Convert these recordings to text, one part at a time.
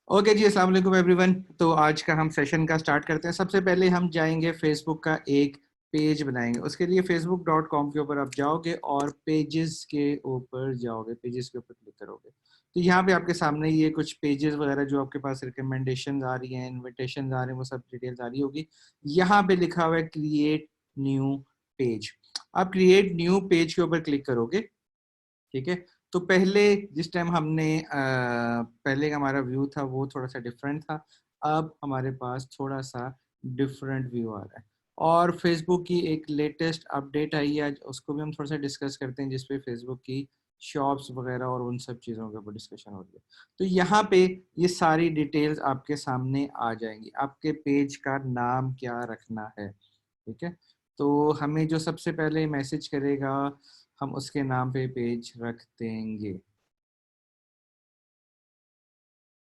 Okay जी, अस्सलाम वालेकुम everyone. तो आज का हम सेशन का स्टार्ट करते हैं। सबसे पहले हम जाएंगे फेसबुक का एक पेज बनाएंगे। उसके लिए facebook.com के ऊपर आप जाओगे और पेजेस के ऊपर जाओगे, पेजेस के ऊपर क्लिक करोगे तो यहाँ पे आपके सामने ये कुछ पेजेस वगैरह जो आपके पास रिकमेंडेशन आ रही हैं, इन्विटेशन आ रहे हैं, वो सब डिटेल्स आ रही होगी। यहाँ पे लिखा हुआ है क्रिएट न्यू पेज। आप क्रिएट न्यू पेज के ऊपर क्लिक करोगे, ठीक है। तो पहले जिस टाइम हमने पहले का हमारा व्यू था वो थोड़ा सा डिफरेंट था। अब हमारे पास थोड़ा सा डिफरेंट व्यू आ रहा है और फेसबुक की एक लेटेस्ट अपडेट आई है, आज उसको भी हम थोड़ा सा डिस्कस करते हैं, जिसपे फेसबुक की शॉप्स वगैरह और उन सब चीज़ों के ऊपर डिस्कशन हो रही है। तो यहाँ पे ये सारी डिटेल्स आपके सामने आ जाएंगी। आपके पेज का नाम क्या रखना है, ठीक है। तो हमें जो सबसे पहले मैसेज करेगा हम उसके नाम पे पेज रख देंगे।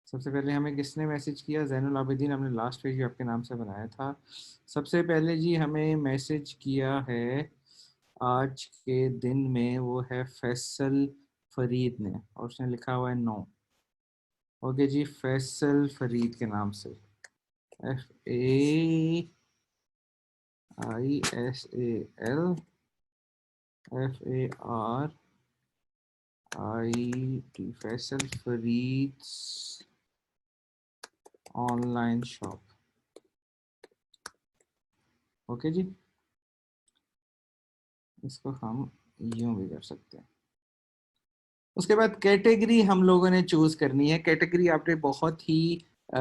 सबसे पहले हमें किसने मैसेज किया? जैनुल आबिदीन, हमने लास्ट पेज भी आपके नाम से बनाया था। सबसे पहले जी हमें मैसेज किया है आज के दिन में, वो है फैसल फरीद ने, और उसने लिखा हुआ है नो। ओके जी, फैसल फरीद के नाम से, FAISALFARID, Faisal Farid online shop. Okay जी, इसको हम यूं भी कर सकते हैं। उसके बाद कैटेगरी हम लोगों ने चूज करनी है। कैटेगरी आपने बहुत ही अ,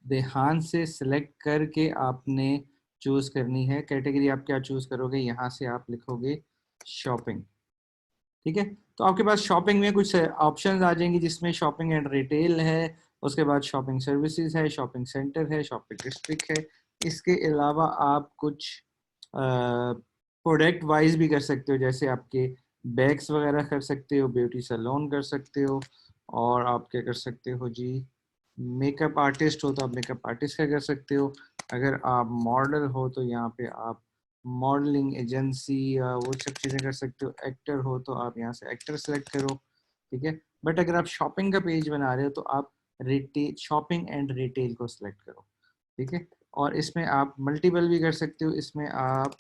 ध्यान से सिलेक्ट करके आपने चूज करनी है। कैटेगरी आप क्या चूज करोगे? यहाँ से आप लिखोगे शॉपिंग, ठीक है। तो आपके पास शॉपिंग में कुछ ऑप्शंस आ जाएंगी, जिसमें शॉपिंग एंड रिटेल है, उसके बाद शॉपिंग सर्विसेज है, शॉपिंग सेंटर है, शॉपिंग डिस्ट्रिक्ट है। इसके अलावा आप कुछ प्रोडक्ट वाइज भी कर सकते हो, जैसे आपके बैग्स वगैरह कर सकते हो, ब्यूटी सैलून कर सकते हो, और आप क्या कर सकते हो जी, मेकअप आर्टिस्ट हो तो आप मेकअप आर्टिस्ट का कर सकते हो। अगर आप मॉडल हो तो यहाँ पे आप मॉडलिंग एजेंसी या वो सब चीज़ें कर सकते हो। एक्टर हो तो आप यहाँ से एक्टर सेलेक्ट करो, ठीक है। बट अगर आप शॉपिंग का पेज बना रहे हो तो आप रिटेल, शॉपिंग एंड रिटेल को सिलेक्ट करो, ठीक है। और इसमें आप मल्टीपल भी कर सकते हो। इसमें आप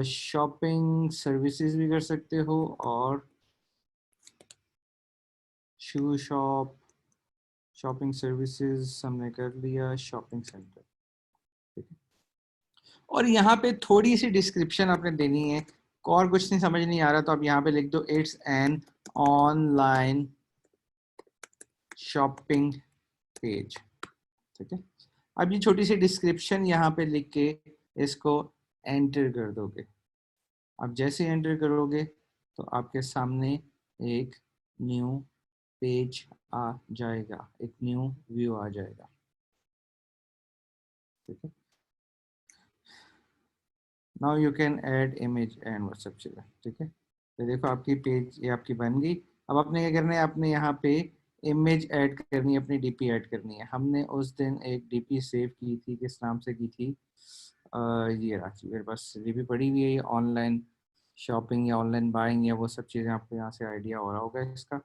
शॉपिंग सर्विसेज भी कर सकते हो, और शू शॉप, शॉपिंग सर्विसेज हमने कर लिया, शॉपिंग सेंटर, ठीक है। और यहाँ पे थोड़ी सी डिस्क्रिप्शन आपने देनी है। और कुछ नहीं समझ नहीं आ रहा तो आप यहाँ पे लिख दो it's an online shopping page, ठीक है। अब ये छोटी सी डिस्क्रिप्शन यहाँ पे लिख के इसको एंटर कर दोगे। आप जैसे एंटर करोगे तो आपके सामने एक न्यू पेज आ जाएगा, एक न्यू व्यू आ जाएगा, ठीक है। Now you can add image and वो सब चीज़ें, ठीक है। तो देखो आपकी पेज ये आपकी बन गई। अब आपने क्या करना है, आपने यहाँ पे इमेज ऐड करनी है, अपनी डीपी ऐड करनी है। हमने उस दिन एक डीपी सेव की थी, किस नाम से की थी? ये राखी मेरे पास डीपी पड़ी हुई है, ये ऑनलाइन शॉपिंग या ऑनलाइन बाइंग या वो सब चीज़ें आपको यहाँ से आइडिया हो रहा होगा इसका।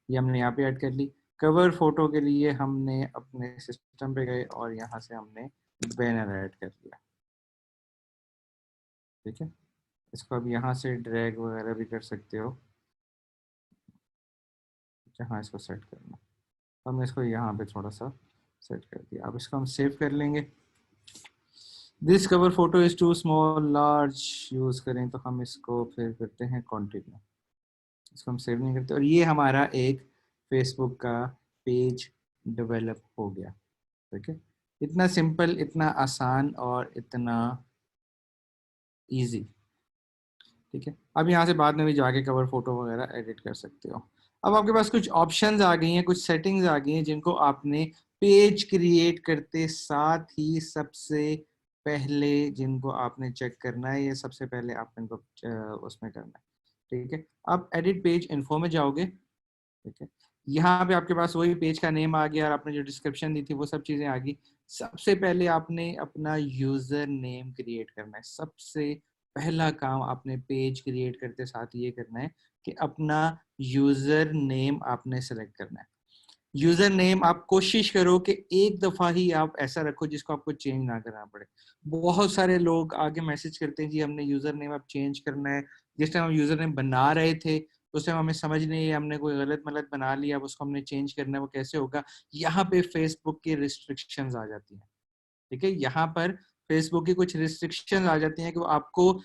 ये हमने यहाँ पे ऐड कर ली। कवर फोटो के लिए हमने अपने सिस्टम पे गए और यहाँ से हमने बैनर ऐड कर लिया, ठीक है। इसको अब यहाँ से ड्रैग वगैरह भी कर सकते हो जहाँ इसको सेट करना। हमने इसको यहाँ पे थोड़ा सा सेट कर दिया। अब इसको हम सेव कर लेंगे। This cover photo is too small large use करें तो हम इसको फिर करते हैं कंटिन्यू। इसको हम सेव नहीं करते और ये हमारा एक फेसबुक का पेज डेवलप हो गया, ठीक है। इतना सिंपल, इतना आसान और इतना इजी, ठीक है। अब यहाँ से बाद में भी जाके कवर फोटो वगैरह एडिट कर सकते हो। अब आपके पास कुछ ऑप्शंस आ गई हैं, कुछ सेटिंग्स आ गई हैं, जिनको आपने पेज क्रिएट करते साथ ही सबसे पहले जिनको आपने चेक करना है, ये सबसे पहले आपने इनको उसमें करना है, ठीक है। अब एडिट पेज इन्फो में जाओगे, ठीक है। यहाँ पे आपके पास वही पेज का नेम आ गया और आपने जो डिस्क्रिप्शन दी थी वो सब चीजें आ गई। सबसे पहले आपने अपना यूजर नेम क्रिएट करना है, सबसे पहला काम आपने पेज क्रिएट करते साथ ये करना है कि अपना यूजर नेम आपने सेलेक्ट करना है। यूजर नेम आप कोशिश करो कि एक दफा ही आप ऐसा रखो जिसको आपको चेंज ना करना पड़े। बहुत सारे लोग आगे मैसेज करते हैं जी हमने यूजर नेम अब चेंज करना है। जिस टाइम हम यूजर नेम बना रहे थे उस टाइम हमें समझ नहीं है, हमने कोई गलत मलत बना लिया, अब उसको हमने चेंज करना है, वो कैसे होगा। यहाँ पे फेसबुक की रिस्ट्रिक्शंस आ जाती हैं। ठीक है, यहाँ पर फेसबुक की कुछ रिस्ट्रिक्शन आ जाती हैं कि वो आपको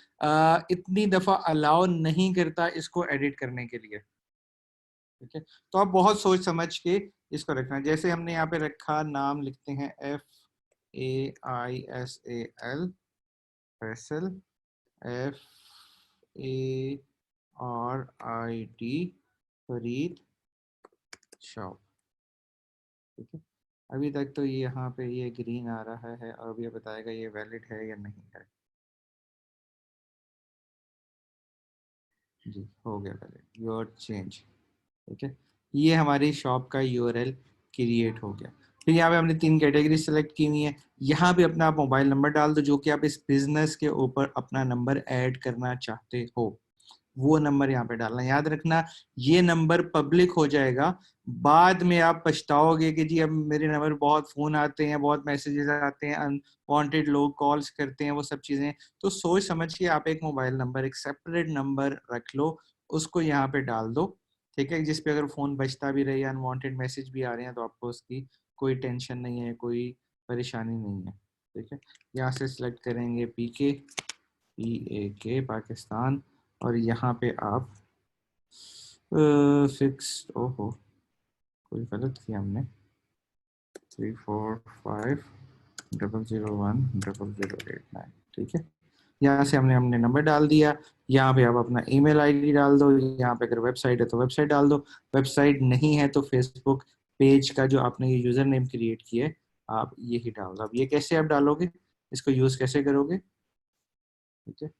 इतनी दफा अलाउ नहीं करता इसको एडिट करने के लिए। ठीक है, तो आप बहुत सोच समझ के इसको रखना। जैसे हमने यहाँ पे रखा, नाम लिखते हैं FAISAL, Faisal, FARID, Farid shop. ठीक है, अभी तक तो ये यहाँ पे ये ग्रीन आ रहा है और अब ये बताएगा ये वैलिड है या नहीं है। जी हो गया वैलिड, योर चेंज। ठीक है, ये हमारी शॉप का यूआरएल क्रिएट हो गया। फिर यहाँ पे हमने 3 कैटेगरी सेलेक्ट की हुई है। यहाँ पे अपना आप मोबाइल नंबर डाल दो जो कि आप इस बिजनेस के ऊपर अपना नंबर ऐड करना चाहते हो, वो नंबर यहाँ पे डालना। याद रखना ये नंबर पब्लिक हो जाएगा, बाद में आप पछताओगे कि जी अब मेरे नंबर बहुत फोन आते हैं, बहुत मैसेजेस आते हैं, अनवांटेड लोग कॉल्स करते हैं, वो सब चीजें। तो सोच समझ के आप एक मोबाइल नंबर, एक सेपरेट नंबर रख लो, उसको यहाँ पे डाल दो। ठीक है, जिसपे अगर फोन बजता भी रहे, अनवांटेड मैसेज भी आ रहे हैं, तो आपको उसकी कोई टेंशन नहीं है, कोई परेशानी नहीं है। ठीक है, यहाँ से सिलेक्ट करेंगे PAK पाकिस्तान, और यहाँ पे आप फिक्स, ओहो कोई गलत किया हमने, 3450010089। ठीक है, यहाँ से हमने हमने नंबर डाल दिया। यहाँ पे आप अपना ईमेल आईडी डाल दो। यहाँ पे अगर वेबसाइट है तो वेबसाइट डाल दो, वेबसाइट नहीं है तो फेसबुक पेज का जो आपने ये यूजर नेम क्रिएट किया है आप यही डाल दो। अब ये कैसे आप डालोगे, इसको यूज कैसे करोगे। ठीक है,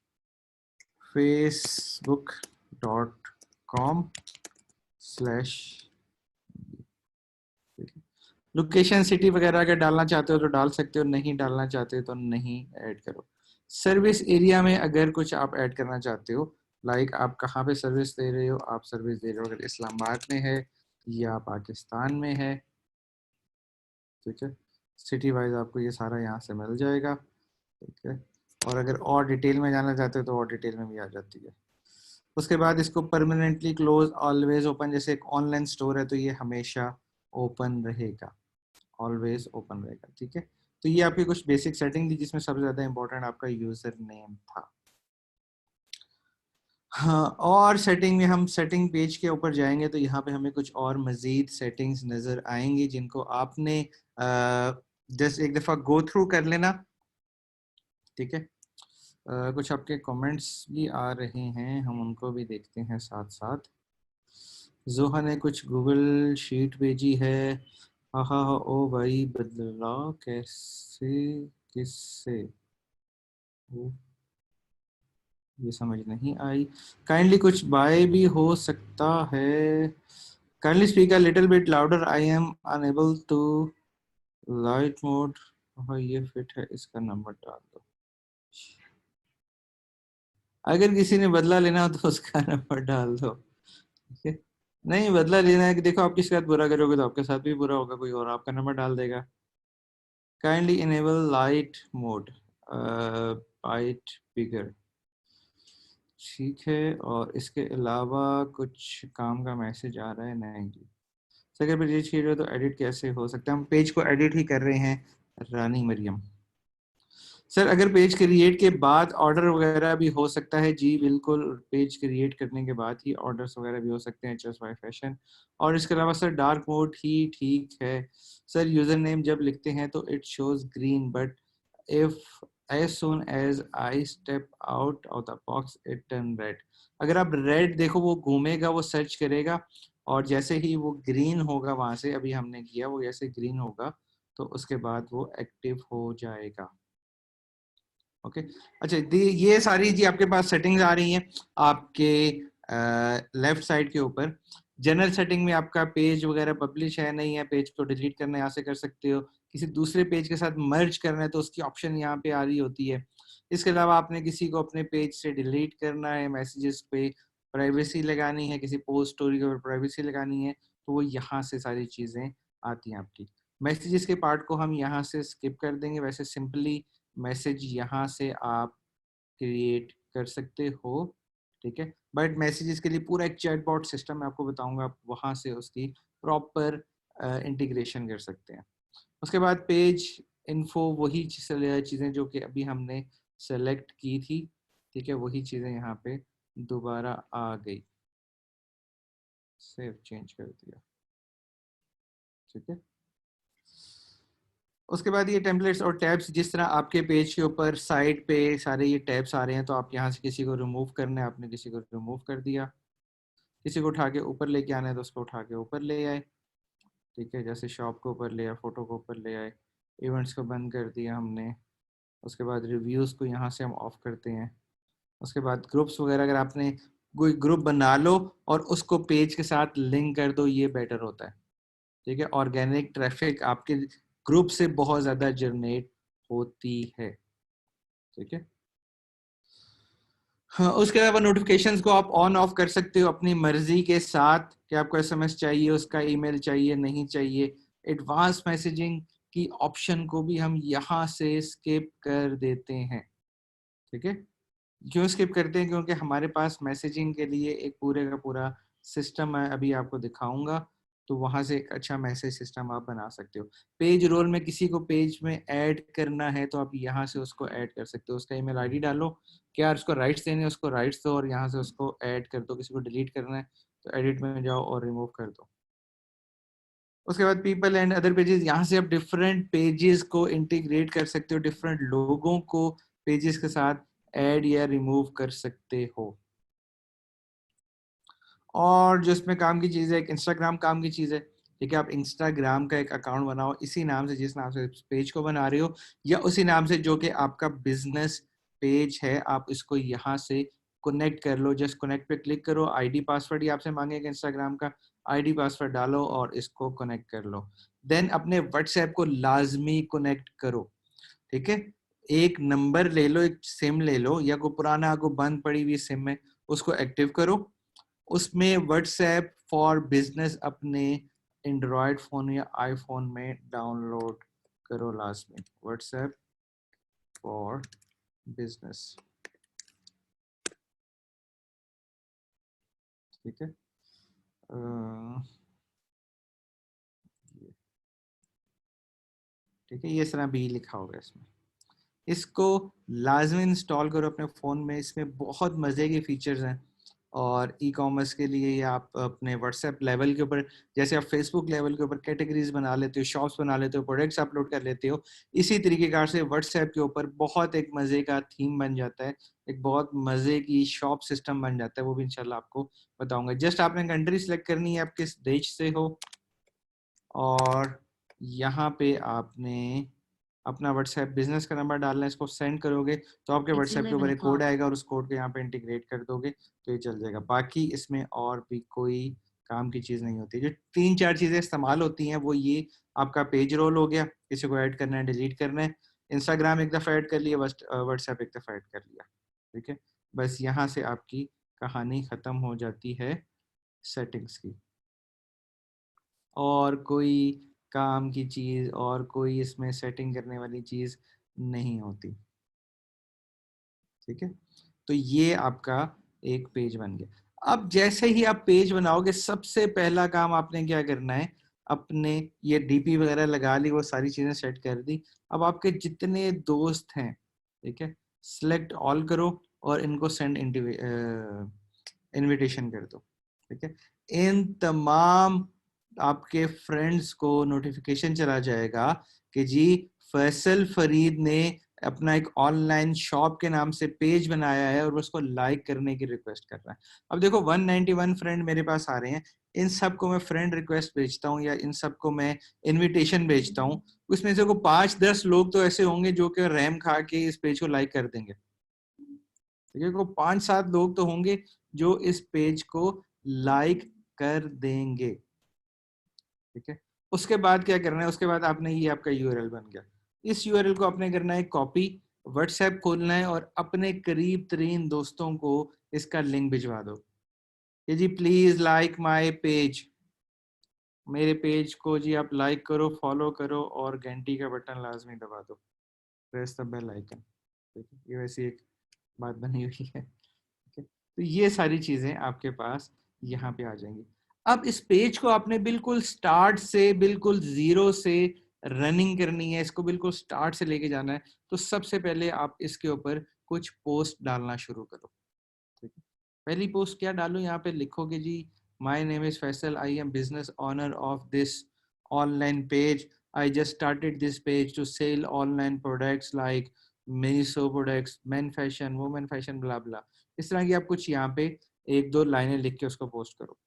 facebook.com/, लोकेशन सिटी वगैरह अगर डालना चाहते हो तो डाल सकते हो, नहीं डालना चाहते हो तो नहीं ऐड करो। सर्विस एरिया में अगर कुछ आप ऐड करना चाहते हो, लाइक आप कहाँ पे सर्विस दे रहे हो, आप सर्विस दे रहे हो अगर इस्लामाबाद में है या पाकिस्तान में है। ठीक है, सिटी वाइज आपको ये सारा यहाँ से मिल जाएगा। ठीक है, और अगर और डिटेल में जाना चाहते हो तो और डिटेल में भी आ जाती है। उसके बाद इसको परमानेंटली क्लोज, ऑलवेज ओपन, जैसे एक ऑनलाइन स्टोर है तो ये हमेशा ओपन रहेगा, ऑलवेज ओपन रहेगा। ठीक है, तो ये आपकी कुछ बेसिक सेटिंग थी जिसमें सबसे ज्यादा इंपॉर्टेंट आपका यूजर नेम था। हाँ, और सेटिंग में हम सेटिंग पेज के ऊपर जाएंगे तो यहाँ पे हमें कुछ और मजीद सेटिंग्स नजर आएंगी जिनको आपने जस्ट एक दफा गो थ्रू कर लेना। ठीक है, कुछ आपके कमेंट्स भी आ रहे हैं, हम उनको भी देखते हैं साथ साथ। जोहा ने कुछ गूगल शीट भेजी है, हाँ हाँ हाँ, ओ भाई बदला कैसे, किससे, वो ये समझ नहीं आई। काइंडली कुछ बाय भी हो सकता है, kindly speak a little bit louder, I am unable to light mode. हाँ ये फिट है, इसका नंबर डाल दो। अगर किसी ने बदला लेना हो तो उसका नंबर डाल दो। ठीक है, नहीं बदला लेना है कि देखो आप किसी के साथ बुरा करोगे तो आपके साथ भी बुरा होगा, कोई और आपका नंबर डाल देगा। Kindly enable light mode, bite bigger. ठीक है, और इसके अलावा कुछ काम का मैसेज आ रहा है, नहीं जी। अगर पेज की तो एडिट कैसे हो सकता है, हम पेज को एडिट ही कर रहे हैं रानी मरियम। सर अगर पेज क्रिएट के बाद ऑर्डर वगैरह भी हो सकता है, जी बिल्कुल, पेज क्रिएट करने के बाद ही ऑर्डर्स वगैरह भी हो सकते हैं HSY फैशन। और इसके अलावा सर डार्क मोड ही ठीक है। सर यूजर नेम जब लिखते हैं तो it shows green, but if as soon as I step out of the box it turn red। अगर आप रेड देखो वो घूमेगा, वो सर्च करेगा, और जैसे ही वो ग्रीन होगा वहां से, अभी हमने किया वो जैसे ग्रीन होगा तो उसके बाद वो एक्टिव हो जाएगा। ओके, अच्छा ये सारी जी आपके पास सेटिंग्स आ रही हैं आपके लेफ्ट साइड के ऊपर। जनरल सेटिंग में आपका पेज वगैरह पब्लिश है नहीं है, पेज को डिलीट करना यहाँ से कर सकते हो, किसी दूसरे पेज के साथ मर्ज करना है तो उसकी ऑप्शन यहाँ पे आ रही होती है। इसके अलावा आपने किसी को अपने पेज से डिलीट करना है, मैसेजेस पे प्राइवेसी लगानी है, किसी पोस्ट स्टोरी के ऊपर प्राइवेसी लगानी है, तो वो यहाँ से सारी चीज़ें आती हैं आपकी। मैसेजेस के पार्ट को हम यहाँ से स्किप कर देंगे। वैसे सिंपली मैसेज यहाँ से आप क्रिएट कर सकते हो, ठीक है। बट मैसेजेस के लिए पूरा एक चैटबॉट सिस्टम मैं आपको बताऊंगा, आप वहाँ से उसकी प्रॉपर इंटीग्रेशन कर सकते हैं। उसके बाद पेज इन्फो, वही चीज़ें जो कि अभी हमने सेलेक्ट की थी, ठीक है, वही चीज़ें यहाँ पे दोबारा आ गई। सेव चेंज कर दिया, ठीक है। उसके बाद ये टेम्पलेट्स और टैब्स, जिस तरह आपके पेज के ऊपर साइड पे सारे ये टैब्स आ रहे हैं, तो आप यहाँ से किसी को रिमूव करना है, आपने किसी को रिमूव कर दिया। किसी को उठा के ऊपर लेके आना है तो उसको उठा के ऊपर ले आए, ठीक है। जैसे शॉप को ऊपर ले आए, फोटो को ऊपर ले आए, इवेंट्स को बंद कर दिया हमने। उसके बाद रिव्यूज़ को यहाँ से हम ऑफ करते हैं। उसके बाद ग्रुप्स वगैरह, अगर आपने कोई ग्रुप बना लो और उसको पेज के साथ लिंक कर दो, ये बेटर होता है, ठीक है। ऑर्गेनिक ट्रैफिक आपके ग्रुप से बहुत ज़्यादा जनरेट होती है, ठीक है। हाँ, उसके अलावा नोटिफिकेशंस को आप ऑन ऑफ कर सकते हो अपनी मर्जी के साथ, कि आपको एसएमएस चाहिए, उसका ईमेल चाहिए, नहीं चाहिए। एडवांस मैसेजिंग की ऑप्शन को भी हम यहाँ से स्किप कर देते हैं, ठीक है। क्यों स्किप करते हैं? क्योंकि हमारे पास मैसेजिंग के लिए एक पूरे का पूरा सिस्टम है, अभी आपको दिखाऊंगा। तो वहां से एक अच्छा मैसेज सिस्टम आप बना सकते हो। पेज रोल में किसी को पेज में ऐड करना है तो आप यहाँ से उसको ऐड कर सकते हो। उसका ईमेल आईडी डालो, क्या उसको राइट्स देने, उसको राइट्स दो और यहाँ से उसको ऐड कर दो। किसी को डिलीट करना है तो एडिट में जाओ और रिमूव कर दो। उसके बाद पीपल एंड अदर पेजेस, यहाँ से आप डिफरेंट पेजेस को इंटीग्रेट कर सकते हो, डिफरेंट लोगों को पेजेस के साथ ऐड या रिमूव कर सकते हो। और जो इसमें काम की चीज़ है, एक इंस्टाग्राम काम की चीज़ है, ठीक है। आप इंस्टाग्राम का एक अकाउंट बनाओ, इसी नाम से, जिस नाम से पेज को बना रहे हो, या उसी नाम से जो कि आपका बिजनेस पेज है, आप इसको यहाँ से कनेक्ट कर लो। जस्ट कनेक्ट पे क्लिक करो, आईडी पासवर्ड ही आपसे मांगेगा इंस्टाग्राम का, आईडी पासवर्ड डालो और इसको कनेक्ट कर लो। देन अपने व्हाट्सएप को लाजमी कनेक्ट करो, ठीक है। एक नंबर ले लो, एक सिम ले लो, या कोई पुराना कोई बंद पड़ी हुई सिम है उसको एक्टिव करो। उसमें व्हाट्सएप फॉर बिजनेस अपने एंड्रॉयड फोन या आईफोन में डाउनलोड करो। लास्ट में व्हाट्सएप फॉर बिजनेस, ठीक है। ठीक है, ये इस तरह भी लिखा होगा इसमें। इसको लाजमी इंस्टॉल करो अपने फ़ोन में। इसमें बहुत मज़े के फीचर्स हैं, और ई कॉमर्स के लिए या आप अपने व्हाट्सएप लेवल के ऊपर, जैसे आप फेसबुक लेवल के ऊपर कैटेगरीज बना लेते हो, शॉप्स बना लेते हो, प्रोडक्ट्स अपलोड कर लेते हो, इसी तरीके से व्हाट्सएप के ऊपर बहुत एक मज़े का थीम बन जाता है, एक बहुत मज़े की शॉप सिस्टम बन जाता है। वो भी इंशाल्लाह आपको बताऊंगा। जस्ट आपने कंट्री सेलेक्ट करनी है, आप किस देश से हो, और यहाँ पे आपने अपना व्हाट्सएप बिजनेस का नंबर डालना है। इसको सेंड करोगे तो आपके व्हाट्सएप के ऊपर एक कोड आएगा और उस कोड को यहाँ पे इंटीग्रेट कर दोगे तो ये चल जाएगा। बाकी इसमें और भी कोई काम की चीज़ नहीं होती। जो 3-4 चीज़ें इस्तेमाल होती हैं वो ये, आपका पेज रोल हो गया, किसी को ऐड करना है, डिलीट करना है, इंस्टाग्राम एक दफ़ा ऐड कर लिया, व्हाट्सएप एक दफ़ा ऐड कर लिया, ठीक है। बस यहाँ से आपकी कहानी ख़त्म हो जाती है सेटिंग्स की। और कोई काम की चीज़ और कोई इसमें सेटिंग करने वाली चीज़ नहीं होती, ठीक है। तो ये आपका एक पेज बन गया। अब जैसे ही आप पेज बनाओगे, सबसे पहला काम आपने क्या करना है, अपने ये डीपी वगैरह लगा ली, वो सारी चीज़ें सेट कर दी। अब आपके जितने दोस्त हैं, ठीक है, सिलेक्ट ऑल करो और इनको सेंड इनविटेशन कर दो, ठीक है। इन तमाम आपके फ्रेंड्स को नोटिफिकेशन चला जाएगा कि जी फैसल फरीद ने अपना एक ऑनलाइन शॉप के नाम से पेज बनाया है और उसको लाइक करने की रिक्वेस्ट कर रहा है। अब देखो 191 फ्रेंड मेरे पास आ रहे हैं, इन सबको मैं फ्रेंड रिक्वेस्ट भेजता हूँ या इन सबको मैं इनविटेशन भेजता हूँ, उसमें से को 5-10 लोग तो ऐसे होंगे जो कि रैम खा के इस पेज को लाइक कर देंगे, ठीक है। को 5-7 लोग तो होंगे जो इस पेज को लाइक कर देंगे, ठीक है। उसके बाद क्या करना है, उसके बाद आपने, ये आपका यूआरएल बन गया। इस यूआरएल को आपने करना है कॉपी, व्हाट्सएप खोलना है और अपने करीब तरीन दोस्तों को इसका लिंक भिजवा दो कि जी प्लीज लाइक माय पेज, मेरे पेज को जी आप लाइक करो, फॉलो करो और घंटी का बटन लाजमी दबा दो, प्रेस द बेल आइकन। ठीक है, ये वैसी एक बात बनी हुई है। ठीक है, तो ये सारी चीजें आपके पास यहाँ पे आ जाएंगी। अब इस पेज को आपने बिल्कुल स्टार्ट से, बिल्कुल जीरो से रनिंग करनी है, इसको बिल्कुल स्टार्ट से लेके जाना है। तो सबसे पहले आप इसके ऊपर कुछ पोस्ट डालना शुरू करो। ठीक है, पहली पोस्ट क्या डालूं, यहाँ पे लिखोगे जी my name is Faisal, I am business owner of this online page, I just started this page to sell online products like Meesho products, men fashion, women fashion, blah blah. इस तरह की आप कुछ यहाँ पे एक दो लाइनें लिख के उसको पोस्ट करो।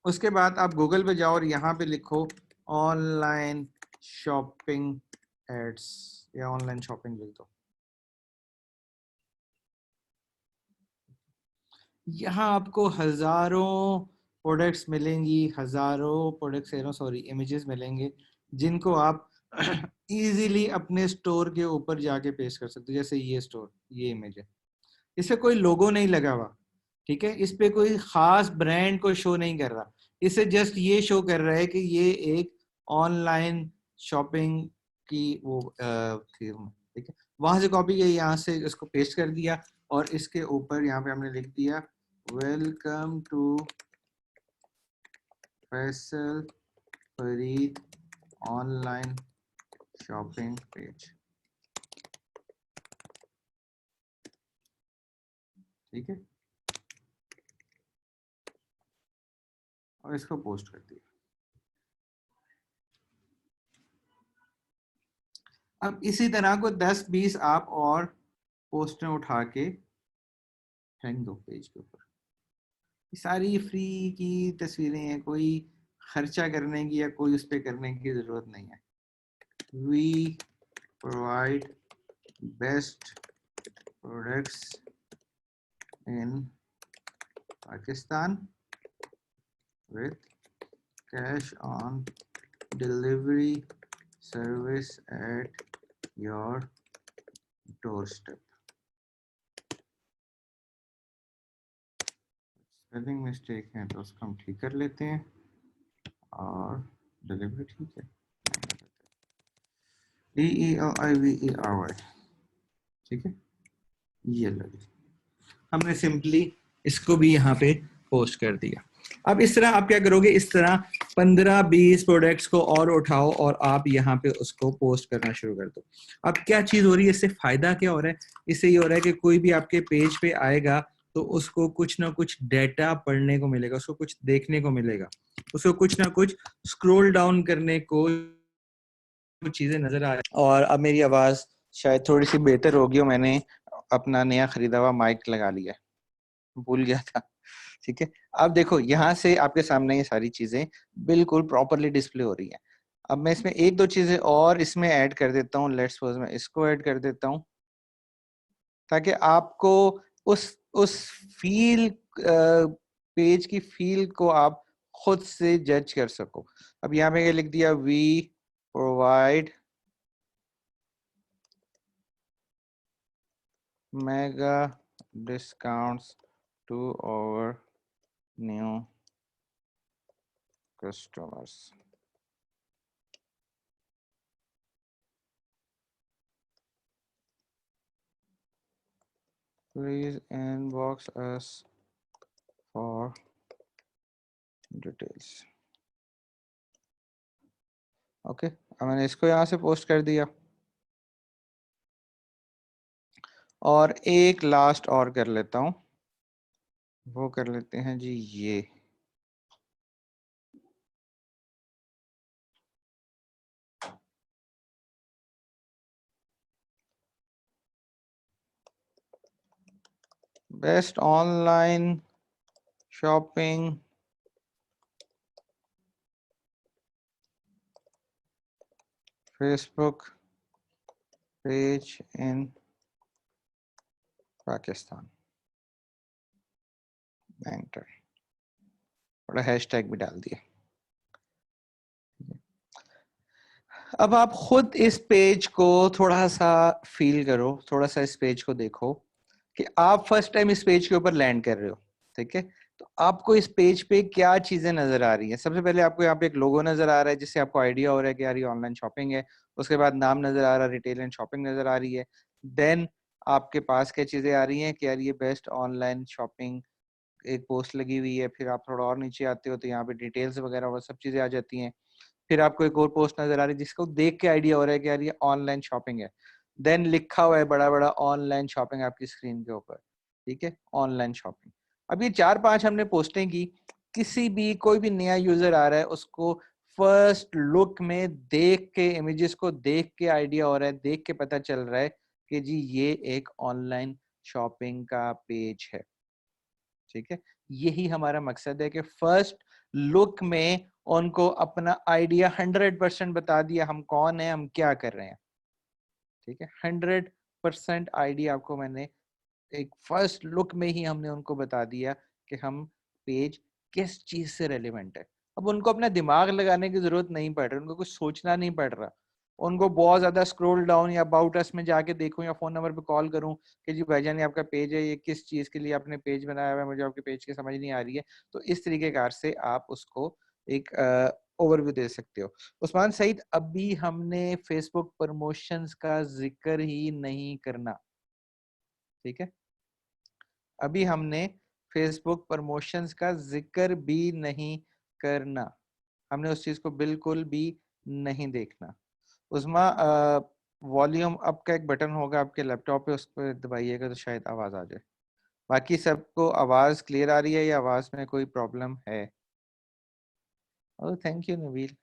उसके बाद आप गूगल पे जाओ और यहाँ पे लिखो ऑनलाइन शॉपिंग एड्स या ऑनलाइन शॉपिंग लिख दो। यहाँ आपको हजारों प्रोडक्ट्स मिलेंगी, हजारों प्रोडक्ट्स, सॉरी इमेजेस मिलेंगे जिनको आप इजीली अपने स्टोर के ऊपर जाके पेस्ट कर सकते हो। जैसे ये स्टोर, ये इमेज है, इससे कोई लोगो नहीं लगा हुआ। ठीक है, इस पे कोई खास ब्रांड को शो नहीं कर रहा, इसे जस्ट ये शो कर रहा है कि ये एक ऑनलाइन शॉपिंग की वो थीम। ठीक है, वहां से कॉपी किया, यहाँ से इसको पेस्ट कर दिया और इसके ऊपर यहाँ पे हमने लिख दिया welcome to Faisal Farid online shopping page. ठीक है, और इसको पोस्ट कर दिया। अब इसी तरह को 10-20 आप और पोस्टर उठा के फेंक दो पेज के ऊपर। सारी फ्री की तस्वीरें हैं, कोई खर्चा करने की या कोई उस पर करने की जरूरत नहीं है। We provide best products in Pakistan with cash on delivery service at your doorstep। Spelling mistake है तो उसको हम ठीक कर लेते हैं और डिलीवरी ठीक है, DELIVERY। ठीक है, ये लगी, हमने सिंपली इसको भी यहाँ पे पोस्ट कर दिया। अब इस तरह आप क्या करोगे, इस तरह 15-20 प्रोडक्ट्स को और उठाओ और आप यहाँ पे उसको पोस्ट करना शुरू कर दो। अब क्या चीज हो रही है, इससे फायदा क्या हो रहा है, इससे ये हो रहा है कि कोई भी आपके पेज पे आएगा तो उसको कुछ ना कुछ डेटा पढ़ने को मिलेगा, उसको कुछ देखने को मिलेगा, उसको कुछ ना कुछ स्क्रॉल डाउन करने को चीजें नजर आ रही। और अब मेरी आवाज शायद थोड़ी सी बेहतर होगी और मैंने अपना नया खरीदा हुआ माइक लगा लिया, भूल गया था। ठीक है, अब देखो यहाँ से आपके सामने ये सारी चीजें बिल्कुल प्रॉपरली डिस्प्ले हो रही हैं। अब मैं इसमें एक दो चीजें और इसमें ऐड कर देता हूँ। लेट्स सपोज मैं इसको ऐड कर देता हूँ ताकि आपको उस फील, पेज की फील को आप खुद से जज कर सको। अब यहाँ पे लिख दिया we provide mega discounts to our new customers। Please inbox us for details। Okay, अब मैंने इसको यहाँ से पोस्ट कर दिया और एक लास्ट और कर लेता हूँ, वो कर लेते हैं जी ये। Best online shopping Facebook page in Pakistan, enter, थोड़ा हैशटैग भी डाल दिया। अब आप खुद इस पेज को थोड़ा सा फील करो, थोड़ा सा इस पेज को देखो कि आप फर्स्ट टाइम इस पेज के ऊपर लैंड कर रहे हो, ठीक है? तो आपको इस पेज पे क्या चीजें नजर आ रही हैं? सबसे पहले आपको यहाँ पे एक लोगो नजर आ रहा है जिससे आपको आइडिया हो रहा है कि यार ये ऑनलाइन शॉपिंग है। उसके बाद नाम नजर आ रहा है, रिटेल एंड शॉपिंग नजर आ रही है। देन आपके पास क्या चीजें आ रही हैं कि यार ये बेस्ट ऑनलाइन शॉपिंग, एक पोस्ट लगी हुई है। फिर आप थोड़ा और नीचे आते हो तो यहाँ पे डिटेल्स वगैरह वो सब चीजें आ जाती हैं। फिर आपको एक और पोस्ट नजर आ रही है जिसको देख के आइडिया हो रहा है कि यार ये ऑनलाइन शॉपिंग है। देन लिखा हुआ है बड़ा बड़ा ऑनलाइन शॉपिंग आपकी स्क्रीन के ऊपर, ठीक है? Online shopping. अब ये 4-5 हमने पोस्टें की। किसी भी कोई भी नया यूजर आ रहा है उसको फर्स्ट लुक में देख के, इमेजेस को देख के आइडिया हो रहा है, देख के पता चल रहा है कि जी ये एक ऑनलाइन शॉपिंग का पेज है, ठीक है? यही हमारा मकसद है कि फर्स्ट लुक में उनको अपना आइडिया 100% बता दिया, हम कौन है, हम क्या कर रहे हैं, ठीक है? 100% आइडिया आपको मैंने एक फर्स्ट लुक में ही हमने उनको बता दिया कि हम पेज किस चीज से रेलिवेंट है। अब उनको अपना दिमाग लगाने की जरूरत नहीं पड़ रही, उनको कुछ सोचना नहीं पड़ रहा। उनको बहुत ज्यादा स्क्रॉल डाउन या अबाउट अस में जाके देखूं या फोन नंबर पे कॉल करूं कि जी भाईजान ये आपका पेज है, ये किस चीज के लिए आपने पेज बनाया हुआ है, मुझे आपके पेज की समझ नहीं आ रही है। तो इस तरीके कार से आप उसको एक ओवरव्यू दे सकते हो। उस्मान सईद, अभी हमने फेसबुक प्रमोशंस का जिक्र ही नहीं करना, ठीक है? अभी हमने फेसबुक प्रमोशंस का जिक्र भी नहीं करना, हमने उस चीज को बिल्कुल भी नहीं देखना। उस्मा, वॉल्यूम अप का एक बटन होगा आपके लैपटॉप पे, उस पर दबाइएगा तो शायद आवाज आ जाए। बाकी सबको आवाज क्लियर आ रही है या आवाज में कोई प्रॉब्लम है? Oh thank you Nabeel.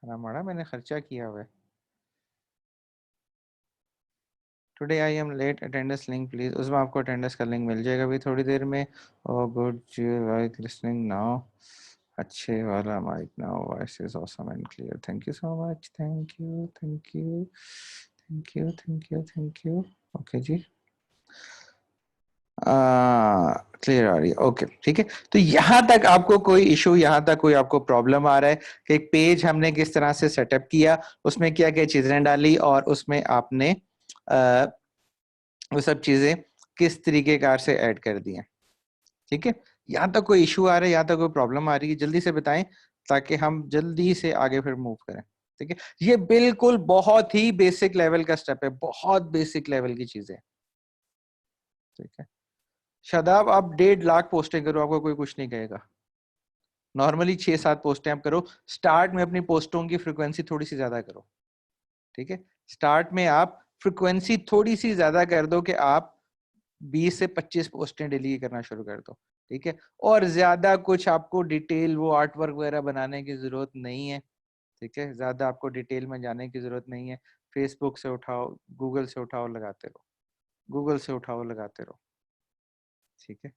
हमारा मैंने खर्चा किया हुआ है। Today I am late, attendance link please. उसमें आपको अटेंडेंस का लिंक मिल जाएगा अभी थोड़ी देर में। Oh good, you like listening now. अच्छे वाला mic now, voice is awesome and clear, thank you so much, thank you thank you thank you thank you thank you. Okay जी, क्लियर आ रही है, ओके ठीक है। तो यहाँ तक आपको कोई इशू, यहाँ तक कोई आपको प्रॉब्लम आ रहा है कि एक पेज हमने किस तरह से सेटअप किया, उसमें क्या क्या चीजें डाली और उसमें आपने वो सब चीजें किस तरीके कार से ऐड कर दी हैं, ठीक है? यहाँ तक कोई इशू आ रहा है, यहाँ तक कोई प्रॉब्लम आ रही है, जल्दी से बताएं ताकि हम जल्दी से आगे फिर मूव करें, ठीक है? ये बिल्कुल बहुत ही बेसिक लेवल का स्टेप है, बहुत बेसिक लेवल की चीजें, ठीक है? शादाब, आप 1.5 लाख पोस्टें करो, आपको कोई कुछ नहीं कहेगा। नॉर्मली 6-7 पोस्टें आप करो। स्टार्ट में अपनी पोस्टों की फ्रिक्वेंसी थोड़ी सी ज्यादा करो, ठीक है? स्टार्ट में आप फ्रिक्वेंसी थोड़ी सी ज्यादा कर दो कि आप 20 से 25 पोस्टें डेली करना शुरू कर दो, ठीक है? और ज्यादा कुछ आपको डिटेल वो आर्ट वर्क वगैरह बनाने की जरूरत नहीं है, ठीक है? ज्यादा आपको डिटेल में जाने की जरूरत नहीं है। फेसबुक से उठाओ, गूगल से उठाओ, लगाते रहो, गूगल से उठाओ, लगाते रहो, ठीक है?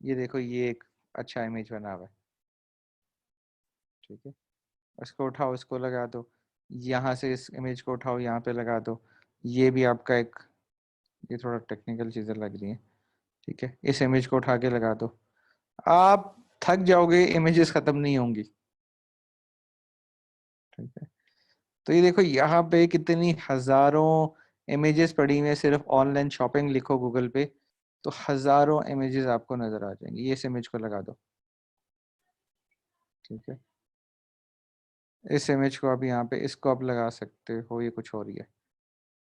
ये देखो, ये एक अच्छा इमेज बना हुआ है, ठीक है? इसको उठाओ, इसको लगा दो। यहाँ से इस इमेज को उठाओ, यहाँ पे लगा दो। ये भी आपका एक, ये थोड़ा टेक्निकल चीजें लग रही हैं, ठीक है? इस इमेज को उठा के लगा दो। आप थक जाओगे, इमेजेस खत्म नहीं होंगी, ठीक है? तो ये देखो, यहाँ पे कितनी हजारों इमेजेस पड़ी हुई है। सिर्फ ऑनलाइन शॉपिंग लिखो गूगल पे तो हजारों इमेजेस आपको नजर आ जाएंगी। ये इस इमेज को लगा दो, ठीक है? इस इमेज को आप यहाँ पे, इसको आप लगा सकते हो, ये कुछ हो रही है,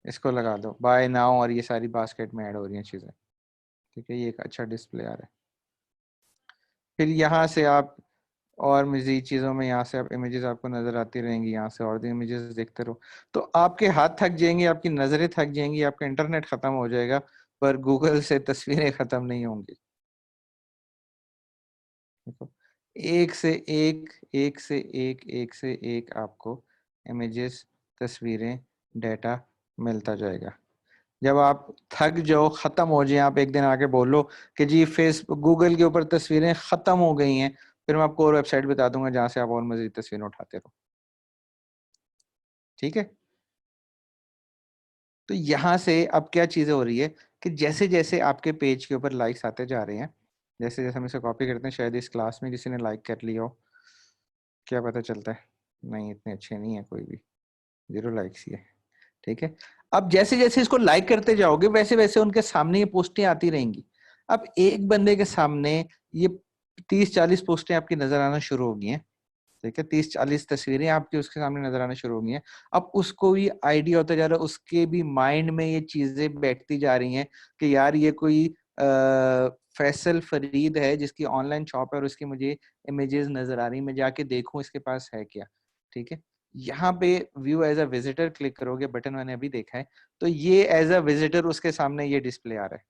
इसको लगा दो, बाय नाउ, और ये सारी बास्केट में ऐड हो रही हैं चीजें, ठीक है? ये एक अच्छा डिस्प्ले आ रहा है। फिर यहाँ से आप और मजीद चीज़ों में, यहाँ से आप इमेजेस आपको नज़र आती रहेंगी, यहाँ से और भी इमेजेस देखते रहो। तो आपके हाथ थक जाएंगे, आपकी नज़रें थक जाएंगी, आपका इंटरनेट ख़त्म हो जाएगा, पर गूगल से तस्वीरें ख़त्म नहीं होंगी। देखो, एक से एक, एक से एक, एक से एक आपको इमेजेस, तस्वीरें, डेटा मिलता जाएगा। जब आप थक जाओ, ख़त्म हो जाए, आप एक दिन आके बोलो कि जी फेसबुक, गूगल के ऊपर तस्वीरें ख़त्म हो गई हैं, फिर मैं आपको और वेबसाइट बता दूंगा जहाँ से आप और मज़ीद तस्वीरें उठाते रहो, ठीक है? तो यहाँ से अब क्या चीज़ें हो रही है कि जैसे जैसे आपके पेज के ऊपर लाइक्स आते जा रहे हैं, जैसे जैसे हम इसे कॉपी करते हैं, शायद इस क्लास में किसी ने लाइक कर लिया हो, क्या पता चलता है? नहीं, इतने अच्छे नहीं है कोई भी, 0 लाइक्स ही है। ठीक है, अब जैसे जैसे इसको लाइक करते जाओगे वैसे वैसे उनके सामने ये पोस्टें आती रहेंगी। अब एक बंदे के सामने ये 30-40 पोस्टें आपकी नजर आना शुरू हो गई हैं। ठीक है, 30-40 तस्वीरें आपकी उसके सामने नजर आना शुरू हो गई हैं। अब उसको भी आइडिया होता जा रहा है, उसके भी माइंड में ये चीजें बैठती जा रही हैं कि यार ये कोई फैसल फरीद है जिसकी ऑनलाइन शॉप है और उसकी मुझे इमेजेस नजर आ रही, मैं जाके देखूं इसके पास है क्या। ठीक है, यहाँ पे view as a visitor click करोगे, बटन मैंने अभी देखा है, तो ये एज अ विजिटर उसके सामने ये डिस्प्ले आ रहा है।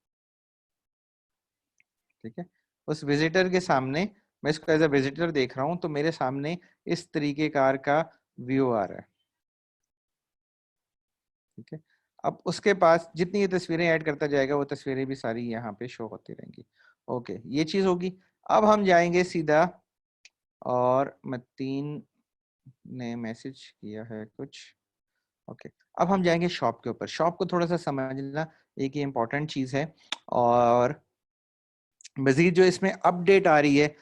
ठीक है, उस विजिटर के सामने मैं इसको एज अ विजिटर देख रहा हूं, तो मेरे सामने इस तरीके कार का व्यू आ रहा है। ठीक है, अब उसके पास जितनी ये तस्वीरें ऐड करता जाएगा वो तस्वीरें भी सारी यहाँ पे शो होती रहेंगी। ओके, ये चीज होगी। अब हम जाएंगे सीधा, और मतीन ने मैसेज किया है कुछ। ओके, अब हम जाएंगे शॉप के ऊपर। शॉप को थोड़ा सा समझना एक ये इंपॉर्टेंट चीज है, और मजीद जो इसमें अपडेट आ रही है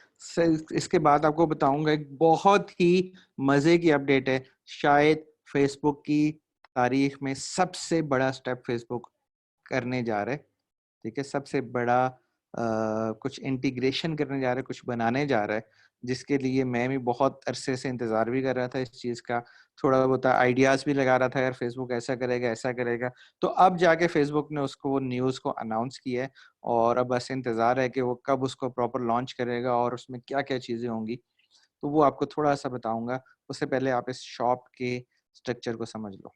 इसके बाद आपको बताऊंगा। एक बहुत ही मजे की अपडेट है, शायद फेसबुक की तारीख में सबसे बड़ा स्टेप फेसबुक करने जा रहा है। ठीक है, सबसे बड़ा कुछ इंटीग्रेशन करने जा रहा है, कुछ बनाने जा रहा है, जिसके लिए मैं भी बहुत अरसे से इंतजार भी कर रहा था इस चीज का। थोड़ा बहुत आइडियाज भी लगा रहा था, यार फेसबुक ऐसा करेगा ऐसा करेगा। तो अब जाके फेसबुक ने उसको न्यूज को अनाउंस किया है, और अब बस इंतजार है कि वो कब उसको प्रॉपर लॉन्च करेगा और उसमें क्या क्या चीजें होंगी, तो वो आपको थोड़ा सा बताऊंगा। उससे पहले आप इस शॉप के स्ट्रक्चर को समझ लो।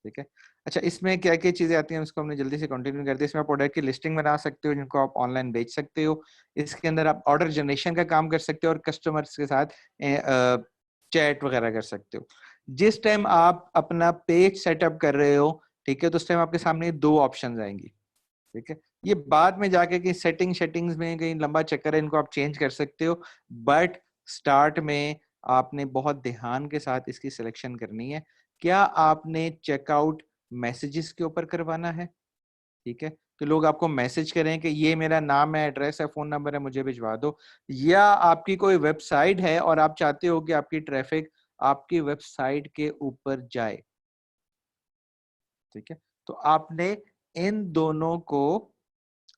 ठीक है, अच्छा इसमें क्या क्या चीजें आती हैं उसको हमने जल्दी से कंटिन्यू कर दिया। इसमें आप प्रोडक्ट की लिस्टिंग बना सकते हो जिनको आप ऑनलाइन बेच सकते हो। इसके अंदर आप ऑर्डर जनरेशन का काम कर सकते हो और कस्टमर्स के साथ चैट वगैरह कर सकते हो। जिस टाइम आप अपना पेज सेटअप कर रहे हो, ठीक है, तो उस टाइम आपके सामने 2 ऑप्शन आएंगी। ठीक है, ये बाद में जाके कि सेटिंग्स में कहीं लंबा चक्कर है, इनको आप चेंज कर सकते हो, बट स्टार्ट में आपने बहुत ध्यान के साथ इसकी सिलेक्शन करनी है। क्या आपने चेकआउट मैसेजेस के ऊपर करवाना है? ठीक है, तो लोग आपको मैसेज करें कि ये मेरा नाम है, एड्रेस है, फोन नंबर है, मुझे भिजवा दो। या आपकी कोई वेबसाइट है और आप चाहते हो कि आपकी ट्रैफिक आपकी वेबसाइट के ऊपर जाए। ठीक है, तो आपने इन दोनों को